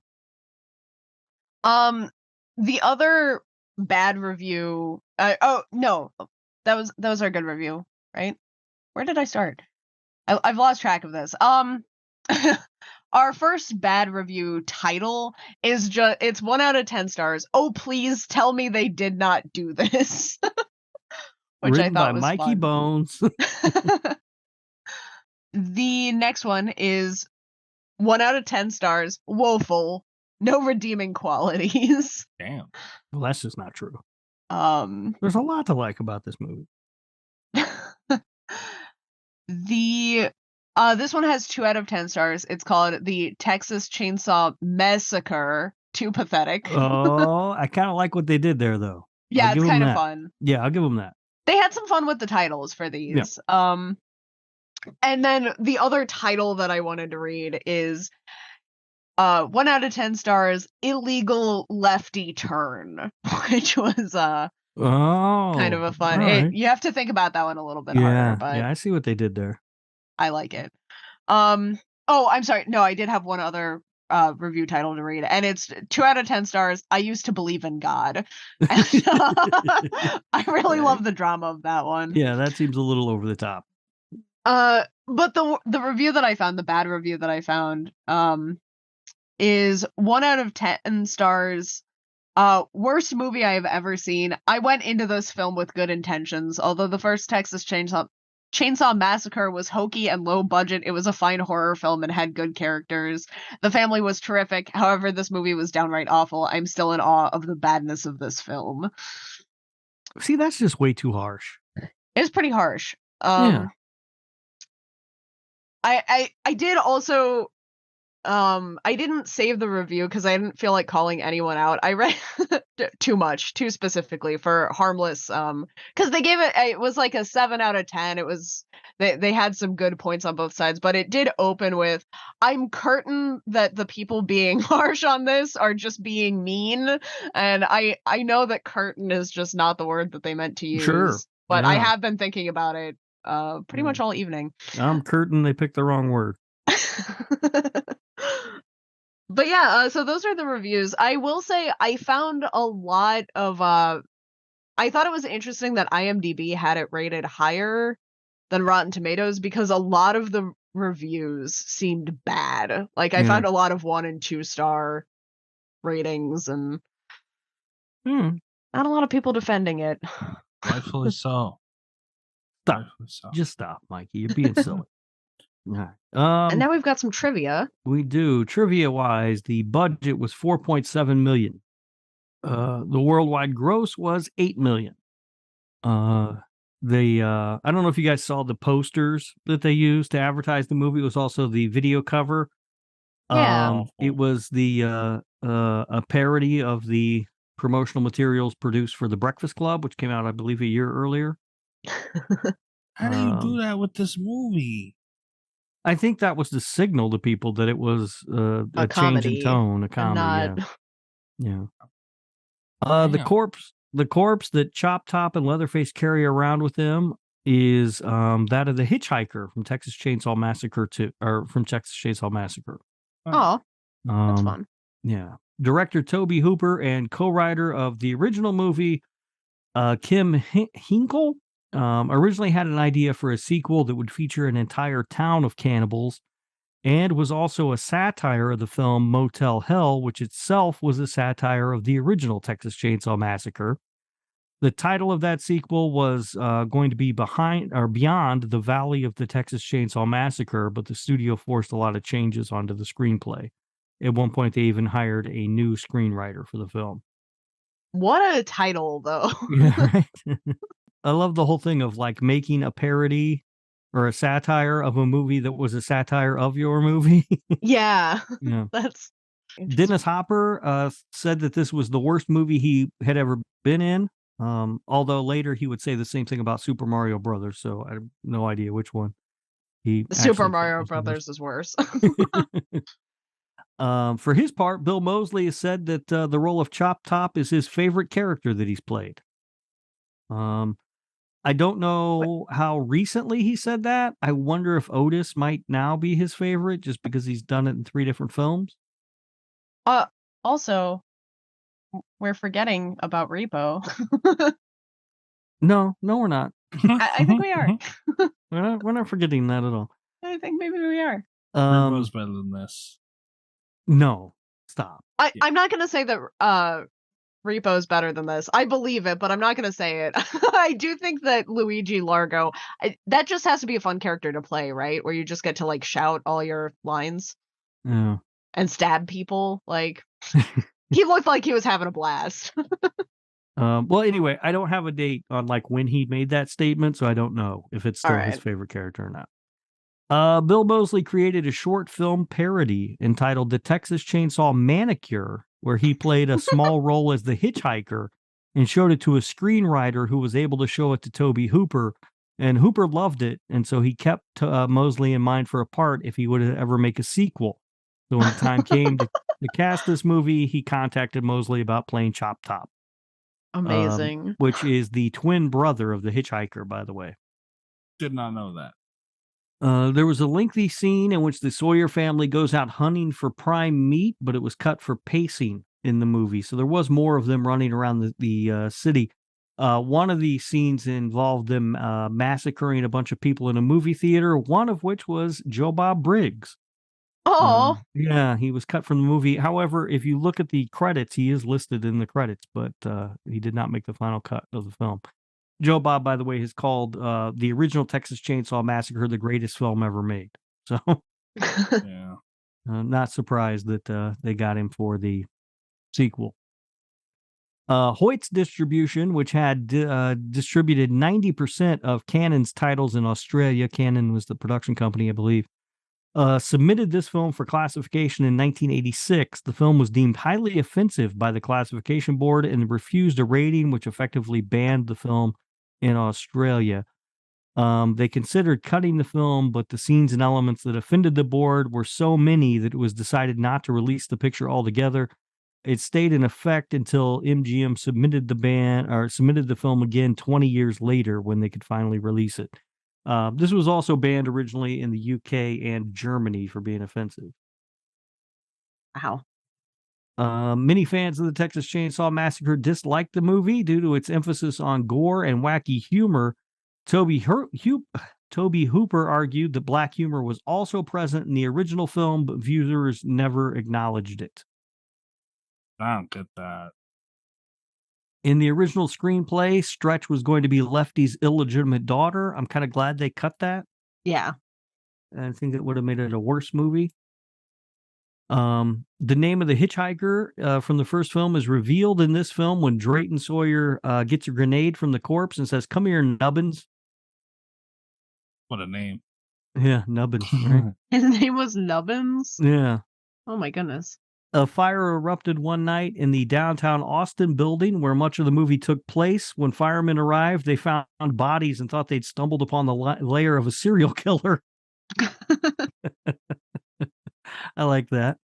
The other bad review. No, that was our good review, right? Where did I start? I've lost track of this. Our first bad review title is it's 1 out of 10 stars. Oh, please tell me they did not do this. Which Written I thought by was Mikey fun. Bones. The next one is 1 out of 10 stars. Woeful. No redeeming qualities. Damn. Well, that's just not true. There's a lot to like about this movie. This one has 2 out of 10 stars. It's called The Texas Chainsaw Massacre. Too pathetic. Oh, I kind of like what they did there, though. Yeah, I'll it's give 'em kind of that. fun. Yeah, I'll give them that. They had some fun with the titles for these. And then the other title that I wanted to read is 1 out of 10 stars, Illegal Lefty Turn, which was kind of a fun. all right. You have to think about that one a little bit harder, but Yeah, I see what they did there. I like it. Oh, I'm sorry. No, I did have one other review title to read, and it's 2 out of 10 stars. I used to believe in God. And, I really love the drama of that one. Yeah, that seems a little over the top. But the review that I found, the bad review that I found, is 1 out of 10 stars. Worst movie I have ever seen. I went into this film with good intentions. Although the first Texas Chainsaw Massacre was hokey and low budget, it was a fine horror film and had good characters. The family was terrific. However, this movie was downright awful. I'm still in awe of the badness of this film. See, that's just way too harsh. It's pretty harsh. Yeah. I did also I didn't save the review because I didn't feel like calling anyone out. I read too specifically for harmless because they gave it was like a 7 out of 10. It was they had some good points on both sides, but it did open with, I'm certain that the people being harsh on this are just being mean, and I know that curtain is just not the word that they meant to use. Sure. But I have been thinking about it pretty much all evening. I'm curtain they picked the wrong word. But yeah, so those are the reviews. I will say I found a lot of I thought it was interesting that IMDb had it rated higher than Rotten Tomatoes because a lot of the reviews seemed bad. Like I found a lot of 1 and 2 star ratings and not a lot of people defending it. Rightfully so. Stop. Rightfully so. Just stop, Mikey. You're being silly. All right. And now we've got some trivia. We do. Trivia wise, the budget was $4.7 million. The worldwide gross was $8 million. I don't know if you guys saw the posters that they used to advertise the movie. It was also the video cover. Yeah. It was a parody of the promotional materials produced for The Breakfast Club, which came out, I believe, a year earlier. How do you do that with this movie? I think that was to signal to people that it was a change in tone, a comedy. Yeah. The corpse that Chop Top and Leatherface carry around with them is that of the hitchhiker from Texas Chainsaw Massacre from Texas Chainsaw Massacre. Oh, that's fun. Yeah. Director Toby Hooper and co-writer of the original movie, Kim Hinkle, originally had an idea for a sequel that would feature an entire town of cannibals and was also a satire of the film Motel Hell, which itself was a satire of the original Texas Chainsaw Massacre. The title of that sequel was going to be Beyond the Valley of the Texas Chainsaw Massacre, but the studio forced a lot of changes onto the screenplay. At one point, they even hired a new screenwriter for the film. What a title, though. Yeah, right? I love the whole thing of like making a parody or a satire of a movie that was a satire of your movie. Yeah. That's Dennis Hopper said that this was the worst movie he had ever been in. Although later he would say the same thing about Super Mario Brothers, so I have no idea which one he Super Mario Brothers is worse. For his part, Bill Moseley has said that the role of Chop Top is his favorite character that he's played. I don't know how recently he said that. I wonder if Otis might now be his favorite just because he's done it in 3 different films. Also, we're forgetting about Repo. No, we're not. I think we are. We're not forgetting that at all. I think maybe we are. Repo's better than this. No, stop. I'm not going to say that Repo is better than this. I believe it, but I'm not going to say it. I do think that Luigi Largo, that just has to be a fun character to play, right? Where you just get to like shout all your lines Yeah. and stab people. Like he looked like he was having a blast. Well, anyway, I don't have a date on like when he made that statement, so I don't know if it's still his right. favorite character or not. Bill Moseley created a short film parody entitled The Texas Chainsaw Manicure, where he played a small role as the hitchhiker and showed it to a screenwriter who was able to show it to Tobe Hooper. And Hooper loved it, and so he kept Moseley in mind for a part if he would ever make a sequel. So when the time came to cast this movie, he contacted Moseley about playing Chop Top, Amazing. which is the twin brother of the hitchhiker, by the way. Did not know that. There was a lengthy scene in which the Sawyer family goes out hunting for prime meat, but it was cut for pacing in the movie. So there was more of them running around the city. One of the scenes involved them massacring a bunch of people in a movie theater, one of which was Joe Bob Briggs. Oh, Yeah, he was cut from the movie. However, if you look at the credits, he is listed in the credits, but he did not make the final cut of the film. Joe Bob, by the way, has called the original Texas Chainsaw Massacre the greatest film ever made. So, Yeah. not surprised that they got him for the sequel. Hoyt's Distribution, which had distributed 90% of Cannon's titles in Australia, Cannon was the production company, I believe, submitted this film for classification in 1986. The film was deemed highly offensive by the classification board and refused a rating, which effectively banned the film in Australia. They considered cutting the film, but the scenes and elements that offended the board were so many that it was decided not to release the picture altogether. It stayed in effect until MGM submitted the film again 20 years later when they could finally release it. This was also banned originally in the UK and Germany for being offensive. wow. Many fans of the Texas Chainsaw Massacre disliked the movie due to its emphasis on gore and wacky humor. Tobe Hooper argued that black humor was also present in the original film, but viewers never acknowledged it. I don't get that. In the original screenplay, Stretch was going to be Lefty's illegitimate daughter. I'm kind of glad they cut that. Yeah. I think it would have made it a worse movie. The name of the hitchhiker from the first film is revealed in this film when Drayton Sawyer gets a grenade from the corpse and says, "Come here, Nubbins." What a name. Yeah, Nubbins. Right? His name was Nubbins? Yeah. Oh my goodness. A fire erupted one night in the downtown Austin building where much of the movie took place. When firemen arrived, they found bodies and thought they'd stumbled upon the lair of a serial killer. I like that.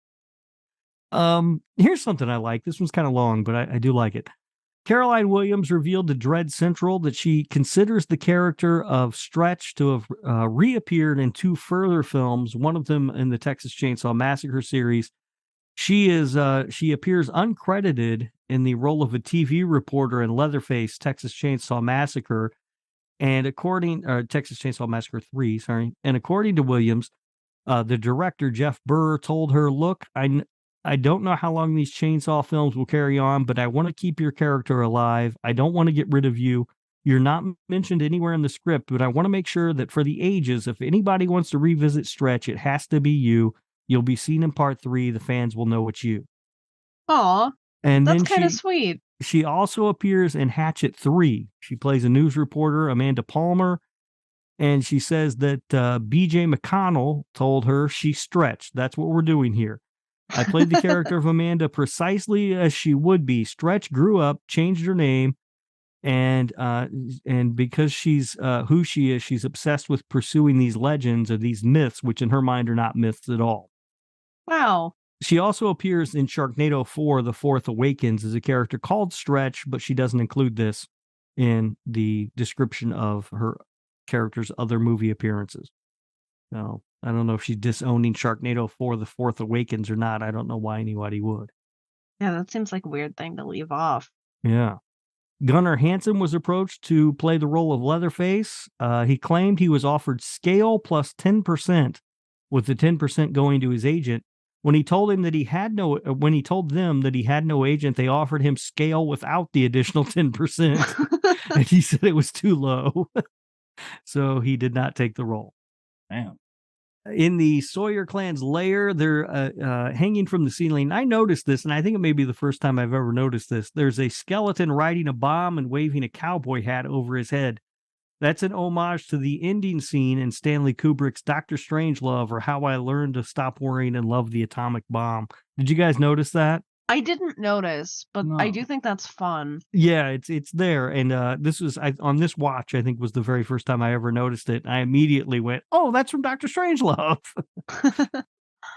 Here's something I like. This one's kind of long, but I do like it. Caroline Williams revealed to Dread Central that she considers the character of Stretch to have reappeared in 2 further films, one of them in the Texas Chainsaw Massacre series. She appears uncredited in the role of a TV reporter in Leatherface, Texas Chainsaw Massacre, and Texas Chainsaw Massacre 3, sorry. And according to Williams, the director, Jeff Burr, told her, "Look, I don't know how long these chainsaw films will carry on, but I want to keep your character alive. I don't want to get rid of you. You're not mentioned anywhere in the script, but I want to make sure that for the ages, if anybody wants to revisit Stretch, it has to be you. You'll be seen in part 3. The fans will know it's you." Aw, And that's then kind of sweet. she also appears in Hatchet 3. She plays a news reporter, Amanda Palmer, and she says that B.J. McConnell told her she's Stretch. That's what we're doing here. I played the character of Amanda precisely as she would be. Stretch grew up, changed her name, and because she's who she is, she's obsessed with pursuing these legends or these myths, which in her mind are not myths at all. Wow. She also appears in Sharknado 4, The Fourth Awakens, as a character called Stretch, but she doesn't include this in the description of her character's other movie appearances. So I don't know if she's disowning Sharknado 4, The Fourth Awakens or not. I don't know why anybody would. Yeah, that seems like a weird thing to leave off. Yeah. Gunnar Hansen was approached to play the role of Leatherface. He claimed he was offered scale plus 10%, with the 10% going to his agent. When he told them that he had no agent, they offered him scale without the additional 10%. And he said it was too low. So he did not take the role. Damn. in the Sawyer clan's lair. They're hanging from the ceiling. I noticed this, and I think it may be the first time I've ever noticed this. There's a skeleton riding a bomb and waving a cowboy hat over his head. That's an homage to the ending scene in Stanley Kubrick's Dr. Strangelove, or How I Learned to Stop Worrying and Love the Atomic Bomb. Did you guys notice that? I didn't notice, but I do think that's fun. Yeah, it's there. And this was on this watch, I think, was the very first time I ever noticed it. I immediately went, oh, that's from Dr. Strangelove.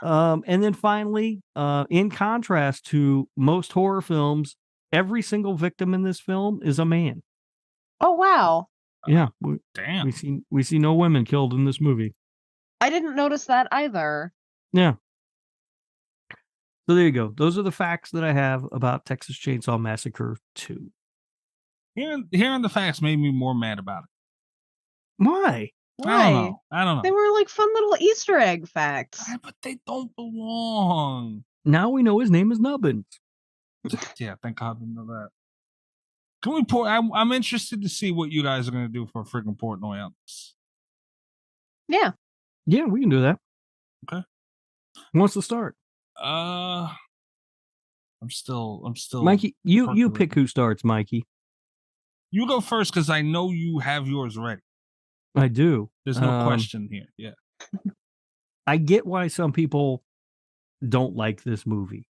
And then finally, in contrast to most horror films, every single victim in this film is a man. Oh, wow. Yeah. Damn. We see no women killed in this movie. I didn't notice that either. Yeah. So there you go. Those are the facts that I have about Texas Chainsaw Massacre 2. Hearing the facts made me more mad about it. Why? Why? I don't know. They were like fun little Easter egg facts. But they don't belong. Now we know his name is Nubbins. Yeah, thank God we know that. Can we pour? I'm interested to see what you guys are going to do for freaking Portnoy on this. Yeah. Yeah, we can do that. Okay. Who wants to start? I'm still. Mikey, you pick who starts, Mikey. You go first because I know you have yours ready. I do. There's no question here. Yeah. I get why some people don't like this movie,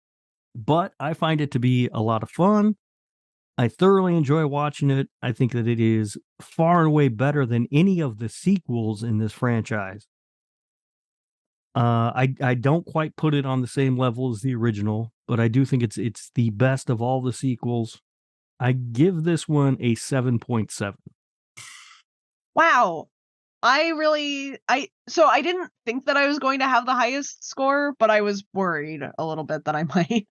but I find it to be a lot of fun. I thoroughly enjoy watching it. I think that it is far and away better than any of the sequels in this franchise. I don't quite put it on the same level as the original, but I do think it's the best of all the sequels. I give this one a 7.7. Wow. So I didn't think that I was going to have the highest score, but I was worried a little bit that I might.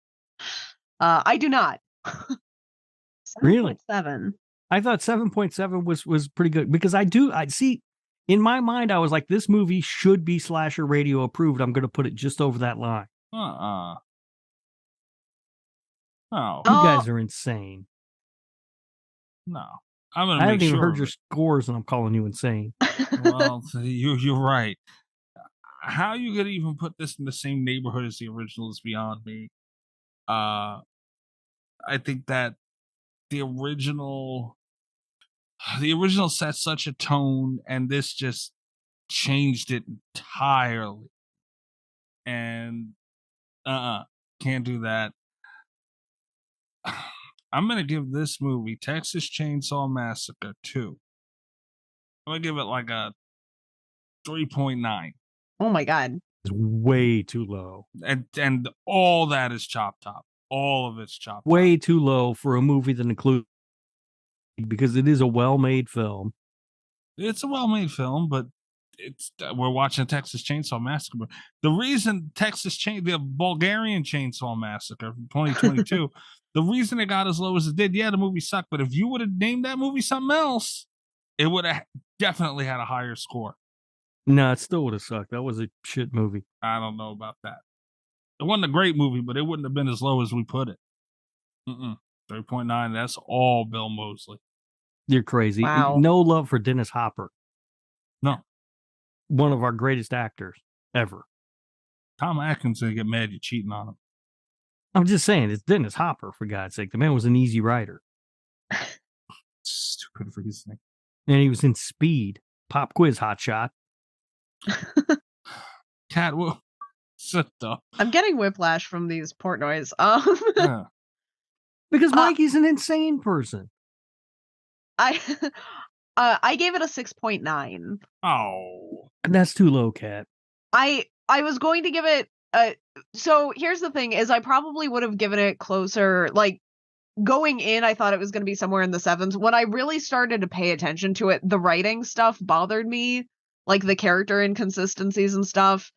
I do not. 7. Really? 7. I thought 7.7 was pretty good because I see. In my mind, I was like, this movie should be Slasher Radio approved. I'm going to put it just over that line. Oh. You guys are insane. No. I'm going I to haven't make even sure. heard your scores and I'm calling you insane. Well, you're right. How you going to even put this in the same neighborhood as the original is beyond me. I think that the original set such a tone, and this just changed it entirely. And can't do that. I'm gonna give this movie, Texas Chainsaw Massacre 2. I'm gonna give it like a 3.9. Oh my God. It's way too low. And all that is chop top. All of it's chop top. Way too low for a movie that includes, because it is a well-made film. It's a well-made film, but we're watching Texas Chainsaw Massacre. The reason the Bulgarian Chainsaw Massacre from 2022, the reason it got as low as it did, the movie sucked. But if you would have named that movie something else, it would have definitely had a higher score. No, it still would have sucked. That was a shit movie. I don't know about that. It wasn't a great movie, but it wouldn't have been as low as we put it. 3.9. That's all Bill Moseley. You're crazy. Wow. No love for Dennis Hopper. No. One of our greatest actors ever. Tom Atkins gonna get mad you're cheating on him. I'm just saying, it's Dennis Hopper, for God's sake. The man was an easy writer. Stupid reasoning. And he was in Speed. Pop quiz, hotshot. Cat, sit up. I'm getting whiplash from these Portnoys. Yeah. Because Mikey's an insane person. I gave it a 6.9. Oh. And that's too low, Cat. I was going to give it so here's the thing is I probably would have given it closer, like going in I thought it was going to be somewhere in the 7s. When I really started to pay attention to it, the writing stuff bothered me, like the character inconsistencies and stuff.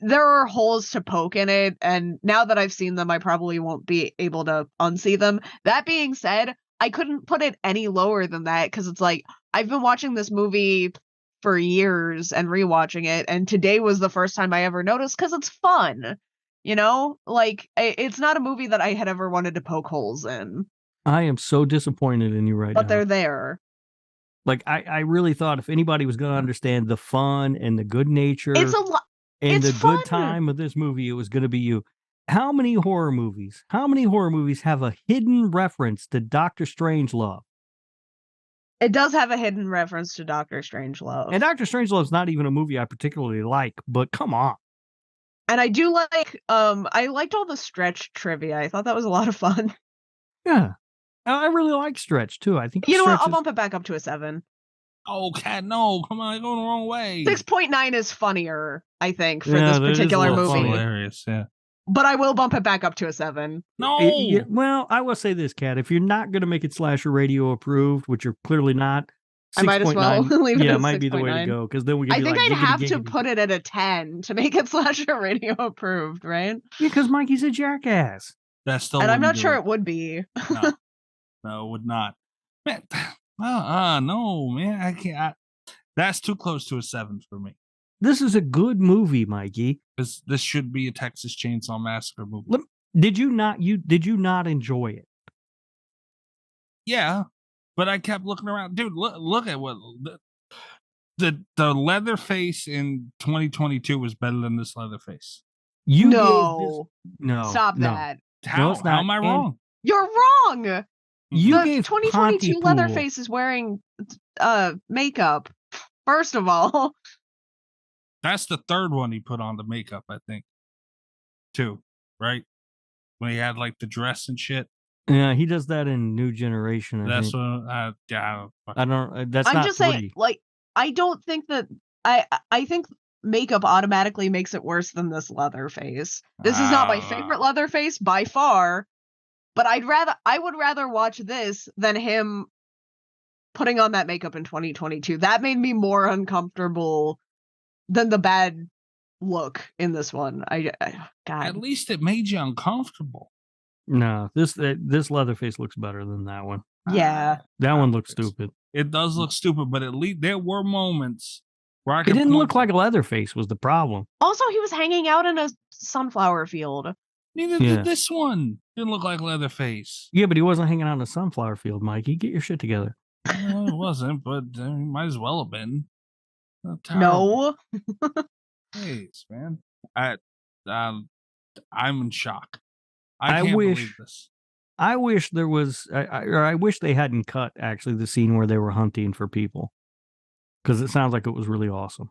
There are holes to poke in it, and now that I've seen them, I probably won't be able to unsee them. That being said, I couldn't put it any lower than that because it's like I've been watching this movie for years and rewatching it, and today was the first time I ever noticed because it's fun. You know, like it's not a movie that I had ever wanted to poke holes in. I am so disappointed in you right now. But they're there. Like I really thought if anybody was going to understand the fun and the good nature, it's a lot. And It's the good fun. time of this movie, it was going to be you. How many horror movies have a hidden reference to Doctor Strangelove? It does have a hidden reference to Doctor Strangelove. And Doctor Strangelove's not even a movie I particularly like, but come on. And I do like, I liked all the Stretch trivia. I thought that was a lot of fun. Yeah. I really like Stretch, too. I think You know what? Stretch I'll is- bump it back up to a 7. Oh, cat, no. Come on, you're going the wrong way. 6.9 is funnier, I think, for Yeah, this that is a particular little movie. funny. Hilarious, yeah. But I will bump it back up to a 7. No. Well, I will say this, Kat. If you're not going to make it Slasher Radio approved, which you're clearly not, I might as well 6.9 leave it yeah, at might be the way to 6.9. go, because then we can I be think like, I'd have to giggity. put it at a 10 to make it Slasher Radio approved, right? Yeah, because Mikey's a jackass. That still And I'm wouldn't not do sure it. it would be. No, it would not. Man, no, man. I can't. That's too close to a 7 for me. This is a good movie, Mikey. This should be a Texas Chainsaw Massacre movie. Did you not enjoy it? Yeah, but I kept looking around. Dude, look at what the Leatherface in 2022 was better than this Leatherface. You No. no. Stop no. that. How, it's how not. am I And wrong? You're wrong. You The gave 2022 Pontypool- Leatherface is wearing makeup. First of all. That's the third one he put on the makeup, I think. Too, right? When he had like the dress and shit. Yeah, he does that in New Generation. That's think. what yeah. I don't. That's I'm not just 3. saying, like, I don't think that I think makeup automatically makes it worse than this Leatherface. This is not my favorite Leatherface by far, but I would rather watch this than him putting on that makeup in 2022. That made me more uncomfortable than the bad look in this one. God. At least it made you uncomfortable. No, this Leatherface looks better than that one. Yeah. That one looks stupid. It does look stupid, but at least there were moments where I It could didn't point- look like Leatherface was the problem. Also, he was hanging out in a sunflower field. Neither Yeah. did this one. Didn't look like Leatherface. Yeah, but he wasn't hanging out in a sunflower field, Mikey. Get your shit together. No, it wasn't, but he might as well have been. Terrible. No. Jeez, man. I'm in shock. I I can't wish- believe this. I wish there was, I wish they hadn't cut actually the scene where they were hunting for people, because it sounds like it was really awesome.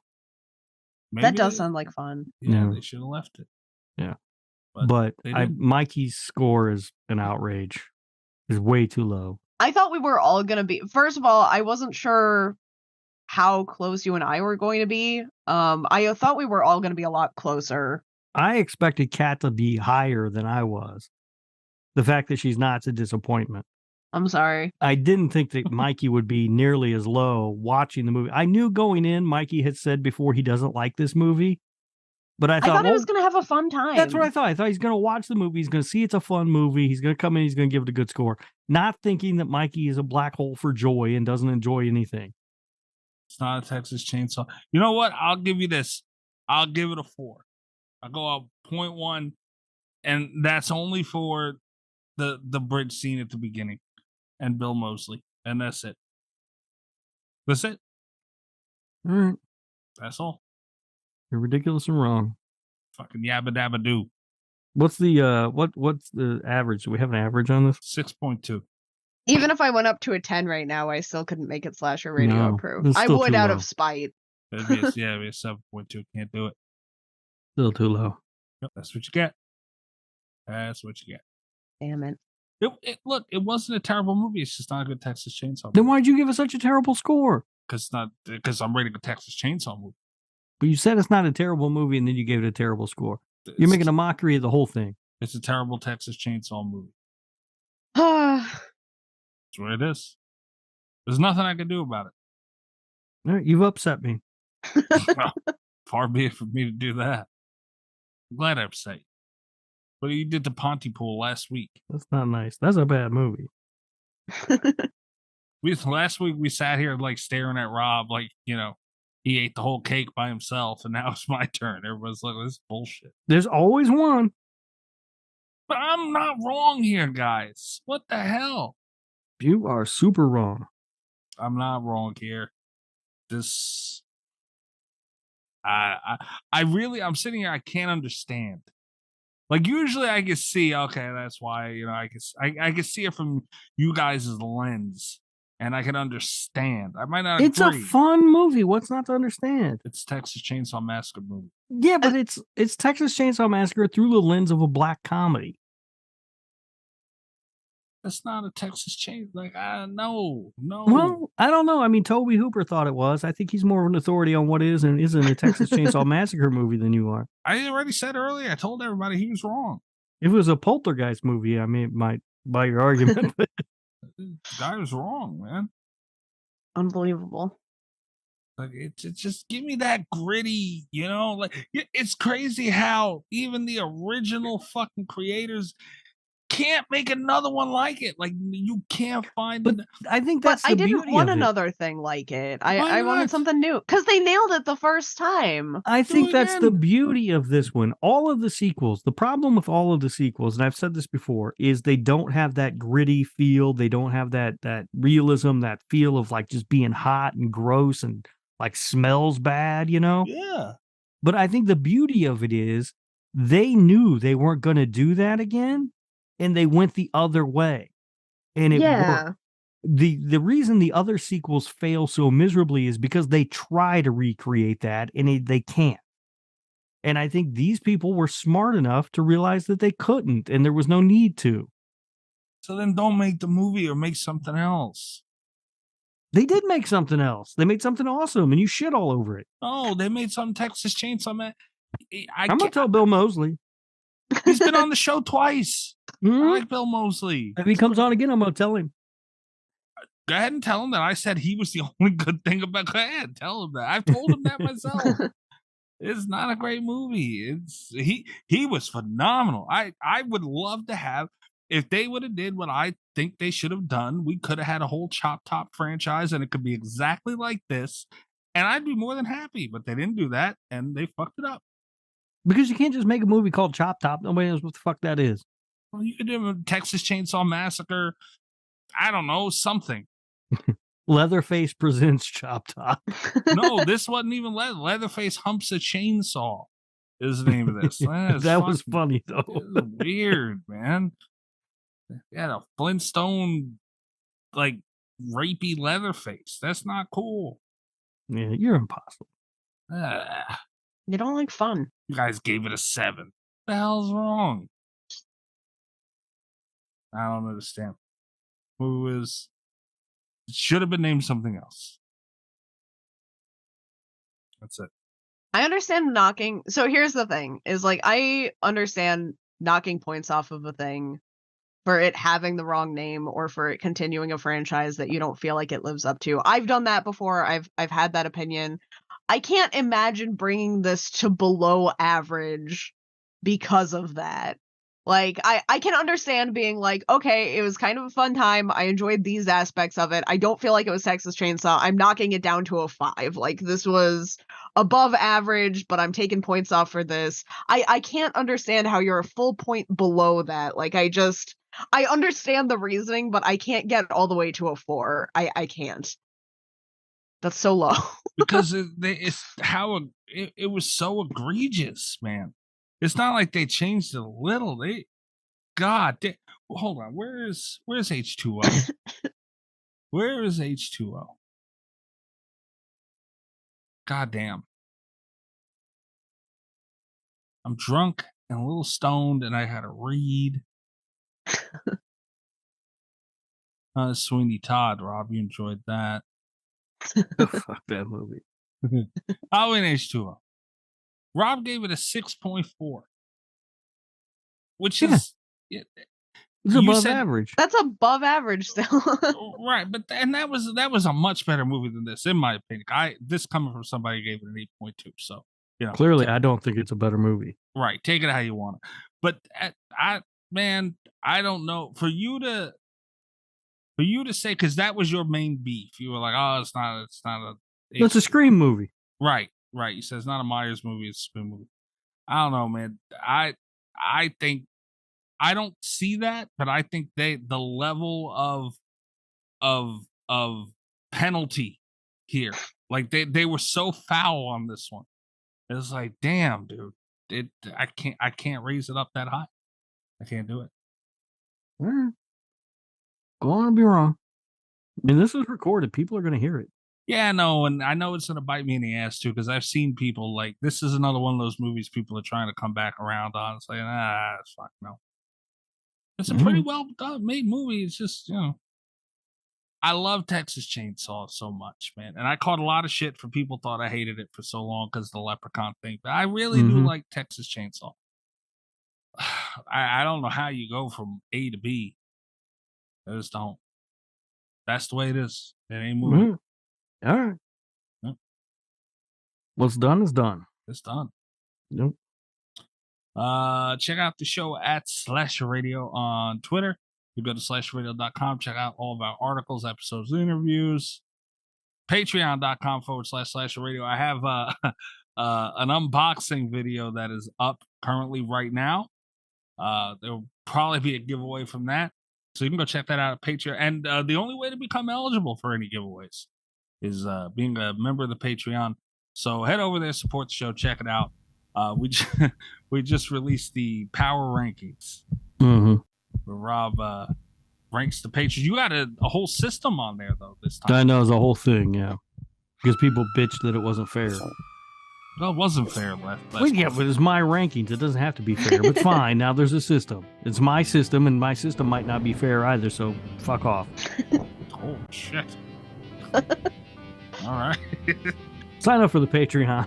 Maybe That does they- sound like fun. Yeah, Yeah. they should have left it. Yeah. But But they didn't. Mikey's score is an outrage. Is way too low. I thought we were all going to be. First of all, I wasn't sure how close you and I were going to be. I thought we were all going to be a lot closer. I expected Kat to be higher than I was. The fact that she's not is a disappointment. I'm sorry. I didn't think that Mikey would be nearly as low watching the movie. I knew going in, Mikey had said before he doesn't like this movie, but I I thought, thought he well, was going to have a fun time. that's what I thought. I thought he's going to watch the movie. He's going to see it's a fun movie. He's going to come in. He's going to give it a good score. Not thinking that Mikey is a black hole for joy and doesn't enjoy anything. It's not a Texas Chainsaw. You know what? I'll give you this. I'll give it a 4. I'll go up 0.1, and that's only for the Briggs scene at the beginning and Bill Moseley, and that's it. That's it. All right. That's all. You're ridiculous and wrong. Fucking yabba dabba do. What's the what's the average? Do we have an average on this? 6.2. Even if I went up to a 10 right now, I still couldn't make it Slasher Radio No, approved. it's I still would too out low. of spite. It'd be a 7.2. Can't do it. Still too low. Yep, that's what you get. That's what you get. Damn it. Look, it wasn't a terrible movie. It's just not a good Texas Chainsaw Then movie. why'd you give it such a terrible score? Because I'm rating a Texas Chainsaw movie. But you said it's not a terrible movie, and then you gave it a terrible score. You're It's- making a mockery of the whole thing. It's a terrible Texas Chainsaw movie. Ah, That's what it is. There's nothing I can do about it. All right, you've upset me. Well, far be it from me to do that. I'm glad I upset you. But you did the Pontypool last week. That's not nice. That's a bad movie. Last week we sat here like staring at Rob like, he ate the whole cake by himself, and now it's my turn. Everyone's like, this is bullshit. There's always one. But I'm not wrong here, guys. What the hell? You are super wrong. I'm not wrong here. This I'm sitting here, I can't understand. Like usually I can see, okay, that's why, I can see it from you guys' lens and I can understand. I might not It's agree. a fun movie. What's not to understand? It's Texas Chainsaw Massacre movie. Yeah, but it's Texas Chainsaw Massacre through the lens of a black comedy. That's not a Texas Chainsaw. Like, no. Well, I don't know. I mean, Toby Hooper thought it was. I think he's more of an authority on what is and isn't a Texas Chainsaw Massacre movie than you are. I already said earlier, I told everybody he was wrong. If it was a Poltergeist movie, I mean, it might buy your argument. But The guy was wrong, man. Unbelievable. Like it's just give me that gritty, like it's crazy how even the original fucking creators can't make another one like it. Like you can't find. But I think that's But the I didn't beauty want of it. another thing like it. Why I wanted not? something new because they nailed it the first time. I Do think it that's the again. beauty of this one. All of the sequels, the problem with all of the sequels, and I've said this before, is they don't have that gritty feel. They don't have that realism, that feel of like just being hot and gross and like smells bad, Yeah. But I think the beauty of it is they knew they weren't going to do that again, and they went the other way, and it worked. The reason the other sequels fail so miserably is because they try to recreate that and they can't. And I think these people were smart enough to realize that they couldn't and there was no need to. So then don't make the movie or make something else. They did make something else. They made something awesome and you shit all over it. Oh, they made some Texas Chainsaw Man. I'm going to tell Bill Moseley. He's been on the show twice. I Mhm. like Bill Moseley. If he comes on again, I'm going to tell him. Go ahead and tell him that I said he was the only good thing about. Go ahead, tell him that. I've told him that myself. It's not a great movie. He was phenomenal. I would love to have, if they would have did what I think they should have done, we could have had a whole Chop Top franchise and it could be exactly like this. And I'd be more than happy, but they didn't do that and they fucked it up. Because you can't just make a movie called Chop Top. Nobody knows what the fuck that is. Well, you could do a Texas Chainsaw Massacre. I don't know, something. Leatherface presents Chop Top. No, this wasn't even Leatherface humps a chainsaw is the name of this. That was funny, though. It was weird, man. Yeah, a Flintstone, like, rapey Leatherface. That's not cool. Yeah, you're impossible. You don't like fun. You guys gave it a 7. What the hell's wrong? I don't understand. It should have been named something else. That's it. I understand knocking. So here's the thing is like, I understand knocking points off of a thing for it having the wrong name or for it continuing a franchise that you don't feel like it lives up to. I've done that before. I've had that opinion. I can't imagine bringing this to below average because of that. Like, I can understand being like, okay, it was kind of a fun time. I enjoyed these aspects of it. I don't feel like it was Texas Chainsaw. I'm knocking it down to a 5. Like, this was above average, but I'm taking points off for this. I can't understand how you're a full point below that. Like, I understand the reasoning, but I can't get all the way to a 4. I can't. That's so low. Because it was so egregious, man. It's not like they changed it a little. Hold on. Where's H2O? Where is H2O? God damn. I'm drunk and a little stoned and I had to read. Sweeney Todd, Rob, you enjoyed that. Fuck that movie. I'll win H2O. Rob gave it a 6.4, which is it's above average. That's above average still. Right, but that was a much better movie than this, in my opinion. This coming from somebody who gave it an 8.2, so clearly I don't think it's a better movie. Right, take it how you want it. But I don't know for you to say, because that was your main beef. You were like, oh, it's not It's a Scream movie. Right. You said it's not a Myers movie, it's a Scream movie. I don't know, man. I think I don't see that, but I think the level of penalty here, like they were so foul on this one It's like, damn, dude. I can't raise it up that high. I can't do it. All right. Go on and be wrong. I mean, this is recorded. People are going to hear it. Yeah, no, and I know it's going to bite me in the ass too, because I've seen people like, this is another one of those movies people are trying to come back around on, saying, fuck no. It's a pretty well made movie. It's just, I love Texas Chainsaw so much, man. And I caught a lot of shit from people thought I hated it for so long because of the Leprechaun thing, but I really do like Texas Chainsaw. I don't know how you go from A to B. I just don't. That's the way it is. It ain't moving. All right. Yep. What's done is done. It's done. Yep. Check out the show at Slasher Radio on Twitter. You go to slasherradio.com. Check out all of our articles, episodes, interviews. Patreon.com/Slasher Radio. I have an unboxing video that is up currently right now. There'll probably be a giveaway from that. So you can go check that out at Patreon. And the only way to become eligible for any giveaways is being a member of the Patreon. So head over there, support the show, check it out. We just released the power rankings. Mm-hmm. Where Rob ranks the patrons. You got a whole system on there though this time. I know, it's a whole thing, yeah. Because people bitched that it wasn't fair. Well, it wasn't fair last Well, yeah, but it's my rankings. It doesn't have to be fair. But fine, now there's a system. It's my system, and my system might not be fair either, so fuck off. Oh, shit. All right. Sign up for the Patreon.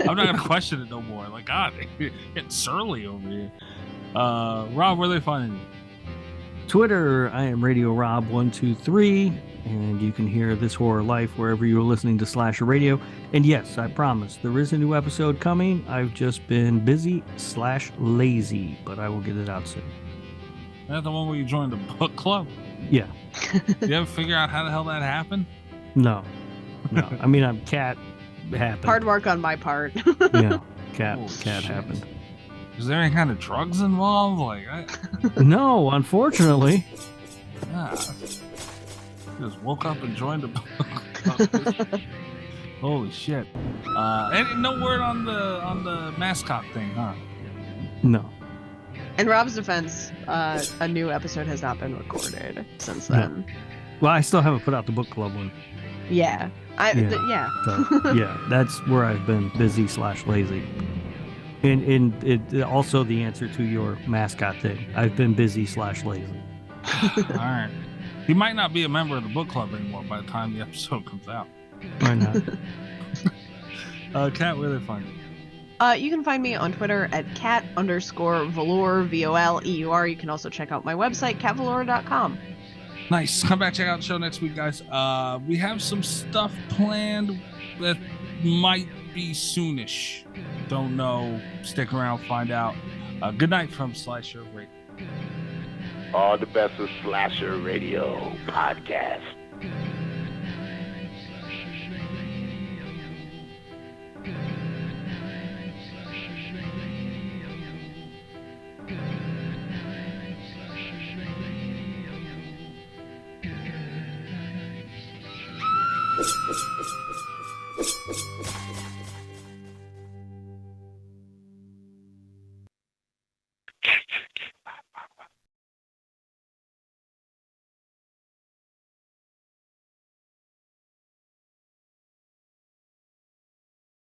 I'm not going to question it no more. Like, God, it's surly over here. Rob, where are they finding you? Twitter, I am Radio Rob123, and you can hear This Horror Life wherever you're listening to Slasher Radio. And yes, I promise, there is a new episode coming. I've just been busy/lazy, but I will get it out soon. Is that the one where you joined the book club? Yeah. You ever figure out how the hell that happened? No. I mean, I'm cat happened. Hard work on my part. Yeah, cat shit. happened. Is there any kind of drugs involved? Like, No, unfortunately. Yeah. Just woke up and joined the book club. Holy shit! And no word on the mascot thing, huh? No. In Rob's defense, a new episode has not been recorded since then. No. Well, I still haven't put out the book club one. Yeah. So, yeah, that's where I've been busy/lazy. And it also the answer to your mascot thing. I've been busy/lazy. All right. He might not be a member of the book club anymore by the time the episode comes out. Why not? Kat, where do they find you? You can find me on Twitter at cat_velour, VOLEUR. You can also check out my website, catvelour.com. Nice. Come back, check out the show next week, guys. We have some stuff planned that might be soonish. Don't know. Stick around, find out. Good night from Slasher Radio. All the best of Slasher Radio podcast.